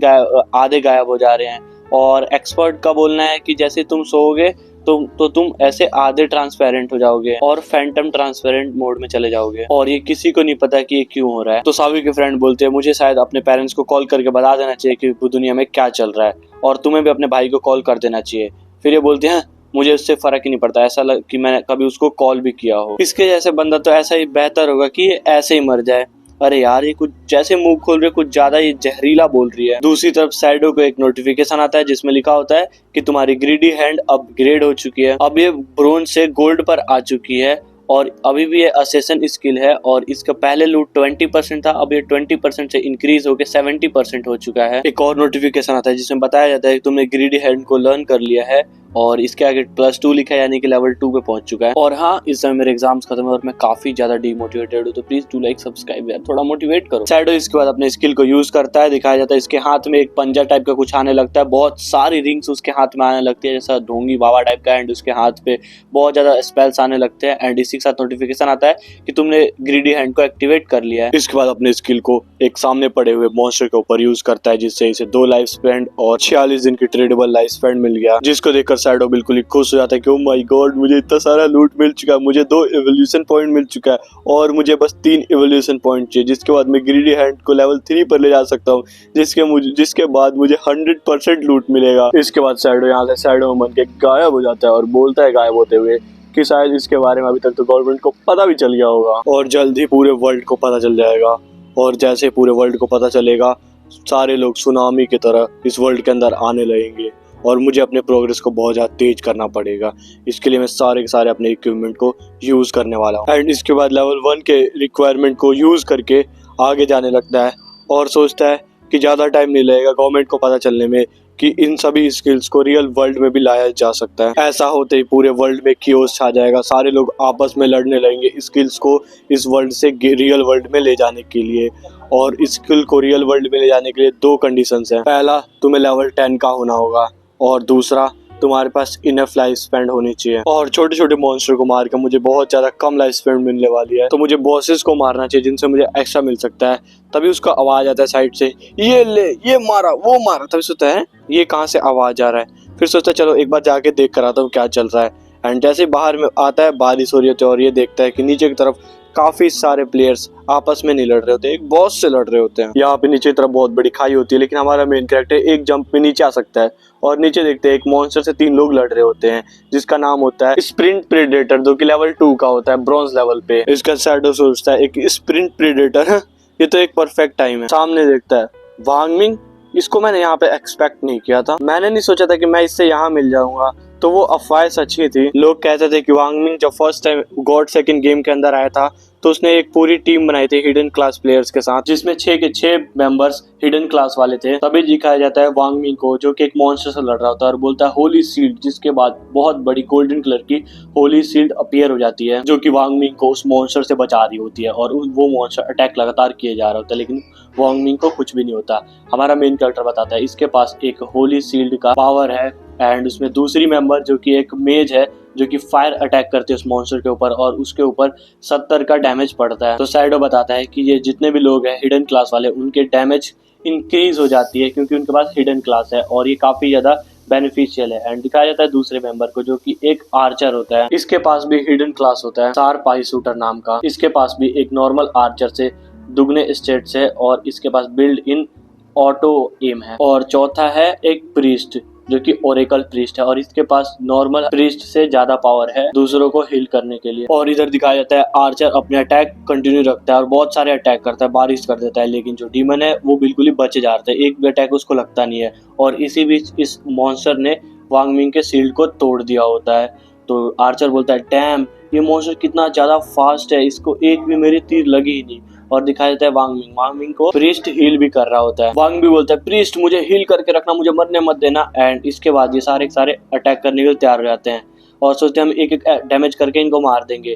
आधे गायब हो जा रहे हैं। और एक्सपर्ट का बोलना है कि जैसे तुम सोओगे तो तुम ऐसे आधे ट्रांसपेरेंट हो जाओगे और फैंटम ट्रांसपेरेंट मोड में चले जाओगे, और ये किसी को नहीं पता कि ये क्यों हो रहा है। तो सावी के फ्रेंड बोलते हैं मुझे शायद अपने पेरेंट्स को कॉल करके बता देना चाहिए कि दुनिया में क्या चल रहा है, और तुम्हें भी अपने भाई को कॉल कर देना चाहिए। फिर ये बोलते हैं मुझे उससे फर्क ही नहीं पड़ता, ऐसा कि मैंने कभी उसको कॉल भी किया हो। इसके जैसे बंदा तो ऐसा ही बेहतर होगा कि ये ऐसे ही मर जाए। अरे यार, ये कुछ जैसे मुंह खोल रहे कुछ ज्यादा ये जहरीला बोल रही है। दूसरी तरफ शैडो को एक नोटिफिकेशन आता है जिसमें लिखा होता है कि तुम्हारी ग्रीडी हैंड अपग्रेड हो चुकी है, अब ये ब्रोंज से गोल्ड पर आ चुकी है, और अभी भी ये असेसन स्किल है। और इसका पहले लूट 20% था, अब ये 20% से इंक्रीज होकर 70% हो चुका है। एक और नोटिफिकेशन आता है जिसमें बताया जाता है कि तुमने ग्रीडी हैंड को लर्न कर लिया है, और इसके आगे +2 लिखा है, यानी कि लेवल 2 पे पहुंच चुका है। और हाँ, इस समय मेरे एग्जाम्स खत्म है और मैं काफी ज्यादा डीमोटिवेटेड हूँ, तो प्लीज डू लाइक सब्सक्राइब यार, थोड़ा मोटिवेट करो। शैडो इसके बाद अपने स्किल को यूज करता है, दिखाया जाता है इसके हाथ में एक पंजा टाइप का कुछ आने लगता है, बहुत सारी रिंग्स उसके हाथ में आने लगती है जैसा ढोंगी बाबा टाइप का, एंड उसके हाथ पे बहुत ज्यादा स्पेल्स आने लगते हैं। एंड इसी के साथ नोटिफिकेशन आता है कि तुमने ग्रीडी हैंड को एक्टिवेट कर लिया है। इसके बाद अपने स्किल को एक सामने पड़े हुए मॉन्स्टर के ऊपर यूज करता है, जिससे इसे 2 लाइफ स्पेंड और 46 दिन की ट्रेडेबल लाइफ स्पेंड मिल गया, जिसको देखकर शैडो बिल्कुल ही खुश हो जाता है कि ओह माय गॉड, मुझे इतना सारा लूट मिल चुका है, मुझे 2 इवोल्यूशन पॉइंट मिल चुका है और मुझे बस 3 इवोल्यूशन पॉइंट चाहिए, जिसके बाद मैं ग्रीडी हैंड को लेवल 3 पर ले जा सकता हूँ, जिसके बाद मुझे 100% लूट मिलेगा। इसके बाद शैडो यहाँ से शैडो में बन के गायब हो जाता है और बोलता है गायब होते हुए कि शायद इसके बारे में अभी तक तो गवर्नमेंट को पता भी चल गया होगा और जल्द ही पूरे वर्ल्ड को पता चल जाएगा। और जैसे पूरे वर्ल्ड को पता चलेगा, सारे लोग सुनामी की तरह इस वर्ल्ड के अंदर आने लगेंगे और मुझे अपने प्रोग्रेस को बहुत ज़्यादा तेज करना पड़ेगा। इसके लिए मैं सारे के सारे अपने इक्विपमेंट को यूज़ करने वाला हूँ। एंड इसके बाद लेवल 1 के रिक्वायरमेंट को यूज़ करके आगे जाने लगता है और सोचता है कि ज़्यादा टाइम नहीं लगेगा गवर्नमेंट को पता चलने में कि इन सभी स्किल्स को रियल वर्ल्ड में भी लाया जा सकता है। ऐसा होते ही पूरे वर्ल्ड में कियोस छा जाएगा, सारे लोग आपस में लड़ने लगेंगे स्किल्स को इस वर्ल्ड से रियल वर्ल्ड में ले जाने के लिए। और स्किल को रियल वर्ल्ड में ले जाने के लिए 2 कंडीशंस हैं। पहला, तुम्हें लेवल 10 का होना होगा, और दूसरा, तुम्हारे पास इनफ लाइफ स्पेंड होनी चाहिए। और छोटे छोटे मॉन्स्टर को मार के मुझे बहुत ज्यादा कम लाइफ स्पेंड मिलने वाली है, तो मुझे बॉसेस को मारना चाहिए जिनसे मुझे एक्स्ट्रा मिल सकता है। तभी उसका आवाज आता है साइड से, ये ले, ये मारा, वो मारा। तभी सोचता है ये कहाँ से आवाज आ रहा है, फिर सोचता है चलो एक बार जाके देख कर आता हूँ क्या चल रहा है। एंड जैसे बाहर में आता है, बारिश हो रही होती है और ये देखता है कि नीचे की तरफ काफी सारे प्लेयर्स आपस में नहीं लड़ रहे होते, एक बॉस से लड़ रहे होते हैं। यहाँ पे नीचे की तरफ बहुत बड़ी खाई होती है, लेकिन हमारा मेन कैरेक्टर एक जंप में नीचे आ सकता है और नीचे देखते हैं एक मॉन्स्टर से 3 लोग लड़ रहे होते हैं, जिसका नाम होता है स्प्रिंट प्रेडेटर, जो कि लेवल 2 का होता है, ब्रॉन्ज लेवल पे। इसका शैडो सोचता है एक स्प्रिंट प्रेडेटर है, ये तो एक परफेक्ट टाइम है। सामने देखता है वांग मिंग, इसको मैंने यहाँ पे एक्सपेक्ट नहीं किया था, मैंने नहीं सोचा था कि मैं इससे यहाँ मिल जाऊंगा। तो वो अफवाहें सच्ची थी। लोग कहते थे कि वांग मिंग जब first time God second game के अंदर आया था तो उसने एक पूरी टीम बनाई थी हिडन क्लास प्लेयर्स के साथ, जिसमें 6 के 6 मेंबर्स हिडन क्लास वाले थे। तभी दिखाया जाता है वांग मिंग को, जो कि एक मॉन्स्टर से लड़ रहा होता है और बोलता है होली सील्ड, जिसके बाद बहुत बड़ी गोल्डन कलर की होली सील्ड अपीयर हो जाती है, जो कि वांग मिंग को उस मॉन्स्टर से बचा रही होती है। और वो मॉन्स्टर अटैक लगातार किए जा रहा होता है, लेकिन वांग मिंग को कुछ भी नहीं होता। हमारा मेन कैरेक्टर बताता है इसके पास एक होली सील्ड का पावर है, एंड उसमें दूसरी मेंबर जो कि एक मेज है, जो कि फायर अटैक करते हैं उस मॉन्स्टर के ऊपर, और उसके ऊपर 70 का डैमेज पड़ता है। तो शैडो बताता है कि ये जितने भी लोग हैं हिडन क्लास वाले, उनके डैमेज इंक्रीज हो जाती है क्योंकि उनके पास हिडन क्लास है, और ये काफी ज्यादा बेनिफिशियल है। एंड दिखाया जाता है दूसरे मेंबर को, जो कि एक आर्चर होता है, इसके पास भी हिडन क्लास होता है, शार्प आई शूटर नाम का। इसके पास भी एक नॉर्मल आर्चर से दुगने स्टेट्स है, और इसके पास बिल्ड इन ऑटो एम है। और चौथा है एक प्रीस्ट, जो कि ओरेकल प्रीस्ट है, और इसके पास नॉर्मल प्रीस्ट से ज्यादा पावर है दूसरों को हील करने के लिए। और इधर दिखाया जाता है आर्चर अपने अटैक कंटिन्यू रखता है और बहुत सारे अटैक करता है, बारिश कर देता है, लेकिन जो डीमन है वो बिल्कुल ही बचे जा रहे हैं, एक भी अटैक उसको लगता नहीं है। और इसी बीच इस मॉन्स्टर ने वांग मिंग के शील्ड को तोड़ दिया होता है। तो आर्चर बोलता है डैम, ये मॉन्स्टर कितना ज्यादा फास्ट है, इसको एक भी मेरी तीर लगी ही नहीं। और दिखाया जाता है वांग मिंग को प्रीस्ट हील भी कर रहा होता है। वांग भी बोलता है प्रीस्ट मुझे हील करके रखना, मुझे मरने मत देना। एंड इसके बाद ये सारे अटैक करने के लिए तैयार हो जाते हैं और सोचते हैं हम एक एक डैमेज करके इनको मार देंगे।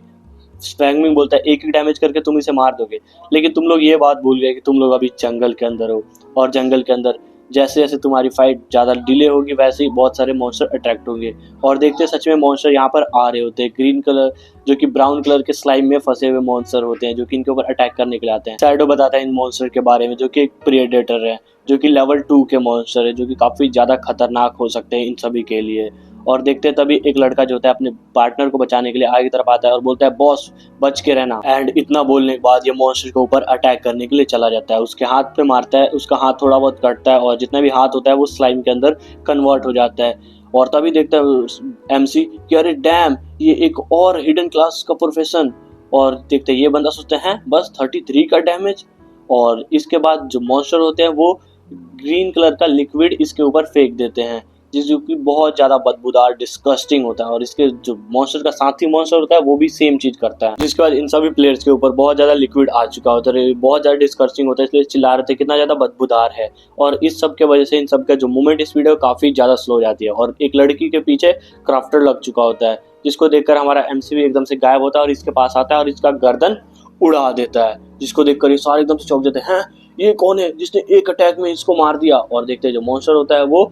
वैंगमिंग बोलता है एक ही डैमेज करके तुम इसे मार दोगे, लेकिन तुम लोग ये बात भूल गए कि तुम लोग अभी जंगल के अंदर हो, और जंगल के अंदर जैसे जैसे तुम्हारी फाइट ज़्यादा डिले होगी वैसे ही बहुत सारे मॉन्स्टर अट्रैक्ट होंगे। और देखते सच में मॉन्स्टर यहाँ पर आ रहे होते हैं, ग्रीन कलर जो कि ब्राउन कलर के स्लाइम में फंसे हुए मॉन्स्टर होते हैं जो कि इनके ऊपर अटैक करने के लिए आते हैं। शैडो बताता है इन मॉन्स्टर के बारे में, जो कि एक प्रेडेटर है, जो कि लेवल 2 के मॉन्स्टर है, जो कि काफ़ी ज़्यादा खतरनाक हो सकते हैं इन सभी के लिए। और देखते तभी एक लड़का जो होता है अपने पार्टनर को बचाने के लिए आगे की तरफ आता है और बोलता है बॉस बच के रहना। एंड इतना बोलने के बाद ये मॉन्स्टर के ऊपर अटैक करने के लिए चला जाता है, उसके हाथ पे मारता है, उसका हाथ थोड़ा बहुत कटता है और जितना भी हाथ होता है वो स्लाइम के अंदर कन्वर्ट हो जाता है। और तभी देखता है एमसी कि अरे डैम, ये एक और हिडन क्लास का प्रोफेशन। और देखते ये बंदा सोचते हैं बस 33 का डैमेज। और इसके बाद जो मॉन्स्टर होते हैं वो ग्रीन कलर का लिक्विड इसके ऊपर फेंक देते हैं, जो कि बहुत ज़्यादा बदबूदार डिस्गस्टिंग होता है। और इसके जो मॉन्स्टर का साथी मॉन्स्टर होता है वो भी सेम चीज़ करता है, जिसके बाद इन सभी प्लेयर्स के ऊपर बहुत ज़्यादा लिक्विड आ चुका होता है, बहुत ज़्यादा डिस्गस्टिंग होता है, इसलिए चिल्ला रहे थे कितना ज़्यादा बदबूदार है। और इस सब के वजह से इन सब का जो मूवमेंट स्पीड है काफ़ी ज़्यादा स्लो हो जाती है। और एक लड़की के पीछे क्राफ्टर लग चुका होता है, जिसको देखकर हमारा एमसी भी एकदम से गायब होता है और इसके पास आता है और इसका गर्दन उड़ा देता है, जिसको देखकर ये सारे एकदम से चौंक जाते हैं, ये कौन है जिसने एक अटैक में इसको मार दिया। और देखते हैं जो मॉन्स्टर होता है वो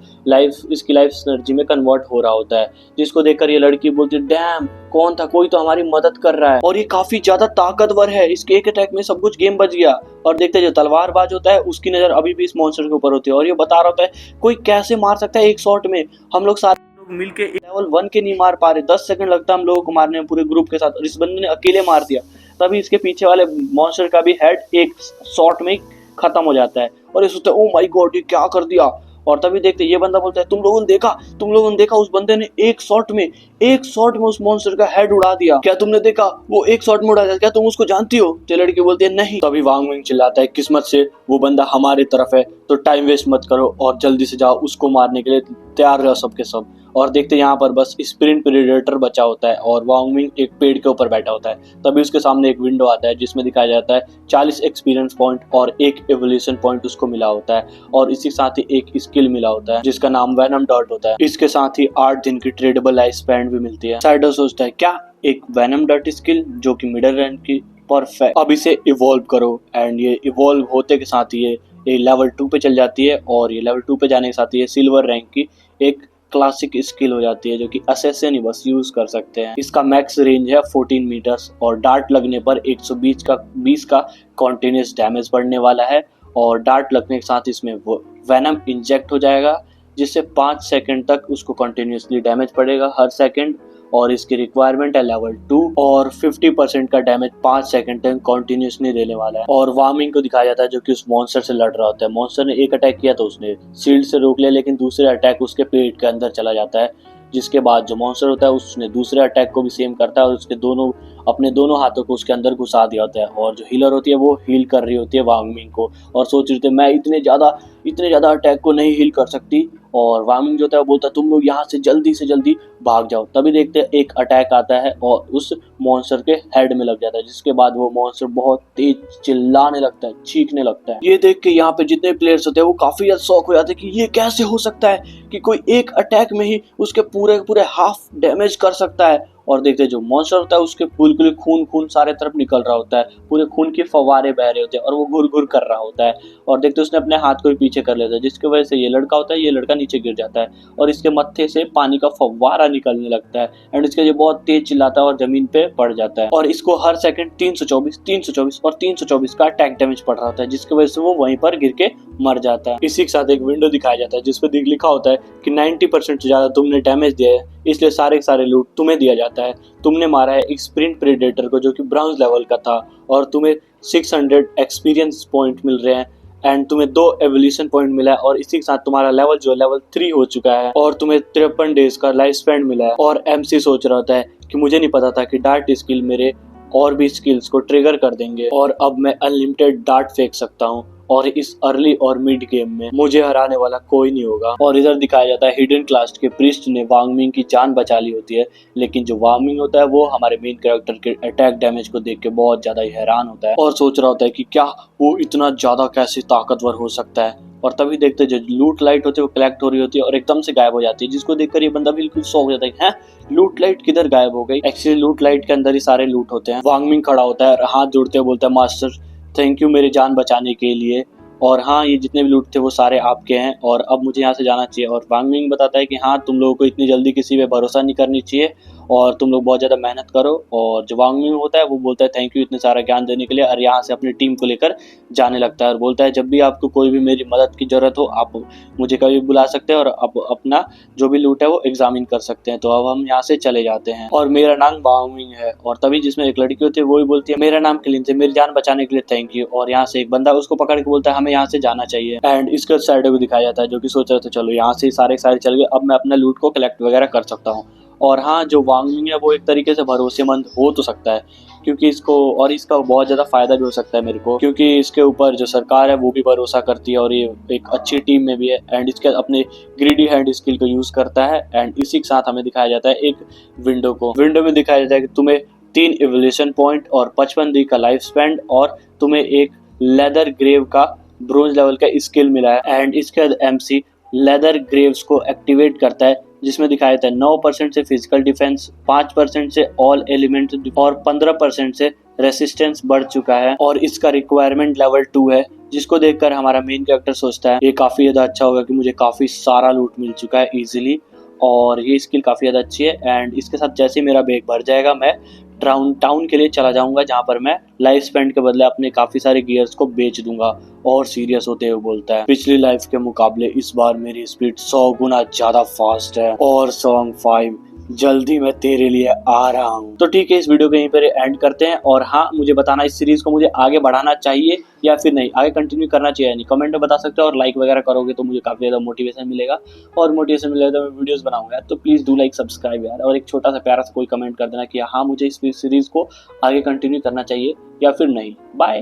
इसकी लाइफ एनर्जी में कन्वर्ट हो रहा होता है, जिसको देखकर ये लड़की बोलती है डैम, कौन था, कोई तो हमारी मदद कर रहा है और ये काफी ज्यादा ताकतवर है, इसके एक अटैक में सब कुछ गेम बच गया। और देखते हैं जो तलवारबाज होता है उसकी नजर अभी भी इस मॉन्स्टर के ऊपर होती है और ये बता रहा होता है कोई कैसे मार सकता है एक शॉट में, हम लोग सारे लोग मिलके लेवल 1 के नहीं मार पा रहे, 10 सेकंड लगता है हम लोगों को मारने में पूरे ग्रुप के साथ, और इस बंदे ने अकेले मार दिया। तभी इसके पीछे वाले मॉन्स्टर का भी हेड एक शॉट में खत्म हो जाता है और ये सोचते हैं ओ माय गॉड ये क्या कर दिया। और तभी देखते ये बंदा बोलता है तुम लोगों ने देखा उस बंदे ने एक शॉट में उस मॉन्स्टर का हेड उड़ा दिया, क्या तुमने देखा, वो एक शॉट में उड़ा दिया, क्या तुम उसको जानती हो। तो लड़की बोलती है नहीं। तभी वांग विंग चिल्लाता है किस्मत से वो बंदा हमारी तरफ है, तो टाइम वेस्ट मत करो और जल्दी से जाओ, उसको मारने के लिए तैयार रहो सबके सब। और देखते यहाँ पर बस स्प्रिंट प्रेडेटर बचा होता है और वांग विंग एक पेड़ के ऊपर बैठा होता है। तभी उसके सामने एक विंडो आता है जिसमें दिखाया जाता है 40 एक्सपीरियंस पॉइंट और एक एवोल्यूशन पॉइंट उसको मिला होता है, और इसी साथ ही एक स्किल मिला होता है जिसका नाम वेनम डॉट होता है। इसके साथ ही 8 दिन की ट्रेडेबल लाइफ स्पैन भी मिलती है। साइडो सोचता है क्या एक वेनम डॉट स्किल जो कि मिडिल रैंक की, परफेक्ट, अब इसे इवॉल्व करो। एंड ये इवॉल्व होते के साथ ही ये लेवल 2 पे चल जाती है और ये लेवल 2 पे जाने के साथ ही सिल्वर रैंक की एक क्लासिक स्किल हो जाती है जो कि असैसिन ही बस यूज कर सकते हैं। इसका मैक्स रेंज है 14 मीटर्स और डार्ट लगने पर 120 का कॉन्टिन्यूस डैमेज पड़ने वाला है। और डार्ट लगने के साथ इसमें वेनम इंजेक्ट हो जाएगा जिससे 5 सेकंड तक उसको कंटिन्यूसली डैमेज पड़ेगा हर सेकंड। और इसकी रिक्वायरमेंट है लेवल 2 और 50% का डैमेज 5 सेकंड तक कंटिन्यूसली देने वाला है। और वार्मिंग को दिखाया जाता है जो कि उस मॉन्स्टर से लड़ रहा होता है। मॉन्स्टर ने एक अटैक किया तो उसने शील्ड से रोक लिया, लेकिन दूसरे अटैक उसके पेट के अंदर चला जाता है, जिसके बाद जो मॉन्स्टर होता है उसने दूसरे अटैक को भी सेम करता है और उसके अपने दोनों हाथों को उसके अंदर घुसा दिया होता है। और जो हीलर होती है वो हील कर रही होती है वांगमिंग को और सोच रही थी मैं इतने ज्यादा अटैक को नहीं हील कर सकती। और वांगमिंग जो होता है वो बोलता है तुम लोग यहाँ से जल्दी भाग जाओ। तभी देखते हैं एक अटैक आता है और उस मॉन्स्टर के हेड में लग जाता है, जिसके बाद वो मॉन्स्टर बहुत तेज चिल्लाने लगता है, चीखने लगता है। ये देख के यहाँ पे जितने प्लेयर्स होते हैं वो काफी ज्यादा शॉक हो जाते हैं कि ये कैसे हो सकता है कि कोई एक अटैक में ही उसके पूरे हाफ डैमेज कर सकता है। और देखते हैं जो मॉन्स्टर होता है उसके पूरे खून सारे तरफ निकल रहा होता है, पूरे खून के फव्वारे बह रहे होते हैं और वो घुर कर रहा होता है। और देखते उसने अपने हाथ को भी पीछे कर लेता है, जिसकी वजह से ये लड़का होता है ये लड़का नीचे गिर जाता है और इसके मत्थे से पानी का फव्वारा निकलने लगता है एंड इसके ये बहुत तेज चिल्लाता है और जमीन पे पड़ जाता है। और इसको हर सेकंड 324 और 324 का अटैक डैमेज पड़ रहा होता है, जिसकी वजह से वो वहीं पर गिर के मर जाता है। इसी के साथ एक विंडो दिखाया जाता है जिसपे लिखा होता है कि 90% से ज्यादा तुमने डैमेज दिया है, इसलिए सारे लूट तुम्हें दिया जाता है। तुमने मारा है एक स्प्रिंट प्रेडेटर को जो कि ब्राउन्ज लेवल का था और तुम्हें 600 एक्सपीरियंस पॉइंट मिल रहे हैं एंड तुम्हें 2 एवोल्यूशन पॉइंट मिला है और इसी के साथ तुम्हारा लेवल 3 हो चुका है और तुम्हें 53 डेज का लाइफ स्पैन मिला है। और एमसी सोच रहा होता है कि मुझे नहीं पता था कि डार्ट स्किल मेरे और भी स्किल्स को ट्रिगर कर देंगे और अब मैं अनलिमिटेड डार्ट फेंक सकता हूँ और इस अर्ली और मिड गेम में मुझे हराने वाला कोई नहीं होगा। और इधर दिखाया जाता है हिडन क्लास के प्रीस्ट ने वांगमिंग की जान बचा ली होती है, लेकिन जो वांगमिंग होता है वो हमारे मेन कैरेक्टर के अटैक डैमेज को देख के बहुत ज्यादा ही हैरान होता है और सोच रहा होता है कि क्या वो इतना ज्यादा कैसे ताकतवर हो सकता है। और तभी देखते जो लूट लाइट होती है वो कलेक्ट हो रही होती है और एकदम से गायब हो जाती है, जिसको देखकर ये बंदा बिल्कुल शॉक हो जाता है, हैं लूट लाइट किधर गायब हो गई। एक्चुअली लूट लाइट के अंदर ही सारे लूट होते हैं। वांग मिंग खड़ा होता है और हाथ जोड़ते हुए बोलता है, मास्टर थैंक यू मेरी जान बचाने के लिए, और हाँ ये जितने भी लूट थे वो सारे आपके हैं और अब मुझे यहाँ से जाना चाहिए। और वांग मिंग बताता है कि हाँ तुम लोगों को इतनी जल्दी किसी पे भरोसा नहीं करनी चाहिए और तुम लोग बहुत ज़्यादा मेहनत करो। और जो वांग मिंग होता है वो बोलता है थैंक यू इतने सारा ज्ञान देने के लिए, और यहाँ से अपनी टीम को लेकर जाने लगता है और बोलता है जब भी आपको कोई भी मेरी मदद की ज़रूरत हो आप मुझे कभी बुला सकते हैं और आप अपना जो भी लूट है वो एग्जामिन कर सकते हैं। तो अब हम यहाँ से चले जाते हैं और मेरा नाम वांग मिंग है। और तभी जिसमें एक लड़की होती है वो भी बोलती है मेरा नाम क्लिन से, मेरी जान बचाने के लिए थैंक यू। और यहाँ से एक बंदा उसको पकड़ के बोलता है हमें यहाँ से जाना चाहिए। एंड इसका साइड को दिखाया जाता है जो कि सोच रहे थे चलो यहाँ से सारे चल गए, अब मैं अपना लूट को कलेक्ट वगैरह कर सकता हूँ। और हाँ जो वांग मिंग है वो एक तरीके से भरोसेमंद हो तो सकता है क्योंकि इसका बहुत ज़्यादा फायदा भी हो सकता है मेरे को, क्योंकि इसके ऊपर जो सरकार है वो भी भरोसा करती है और ये एक अच्छी टीम में भी है। एंड इसके अपने ग्रीडी हैंड स्किल को यूज़ करता है। एंड इसी के साथ हमें दिखाया जाता है एक विंडो में दिखाया जाता है कि तुम्हें 3 एवोल्यूशन पॉइंट और 55 दिन का लाइफ स्पैन और तुम्हें एक लेदर ग्रेव का ब्रोंज लेवल का स्किल मिला है। एंड इसके बाद एमसी लेदर ग्रेव्स को एक्टिवेट करता है जिसमें दिखाया जाता है 9% से फिजिकल डिफेंस, 5% से ऑल एलिमेंट और 15% से रेसिस्टेंस बढ़ चुका है। और इसका रिक्वायरमेंट लेवल 2 है, जिसको देखकर हमारा मेन कैरेक्टर सोचता है ये काफ़ी ज़्यादा अच्छा होगा कि मुझे काफ़ी सारा लूट मिल चुका है इजीली, और ये स्किल काफ़ी ज़्यादा अच्छी है। एंड इसके साथ जैसे ही मेरा बैग भर जाएगा मैं टाउन के लिए चला जाऊंगा जहाँ पर मैं लाइफ स्पेंड के बदले अपने काफ़ी सारे गियर्स को बेच दूंगा। और सीरियस होते हुए बोलता है पिछली लाइफ के मुकाबले इस बार मेरी स्पीड 100 गुना ज़्यादा फास्ट है और सॉन्ग 5 जल्दी मैं तेरे लिए आ रहा हूँ। तो ठीक है इस वीडियो को यहीं पर एंड करते हैं। और हाँ मुझे बताना इस सीरीज को मुझे आगे बढ़ाना चाहिए या फिर नहीं, आगे कंटिन्यू करना चाहिए नहीं, कमेंट में बता सकते हो। और लाइक वगैरह करोगे तो मुझे काफ़ी ज़्यादा मोटिवेशन मिलेगा, और मोटिवेशन मिलेगा तो मैं वीडियोस बनाऊंगा। तो प्लीज़ डू लाइक सब्सक्राइब यार, और एक छोटा सा प्यारा सा कोई कमेंट कर देना कि हाँ मुझे इस सीरीज़ को आगे कंटिन्यू करना चाहिए या फिर नहीं। बाय।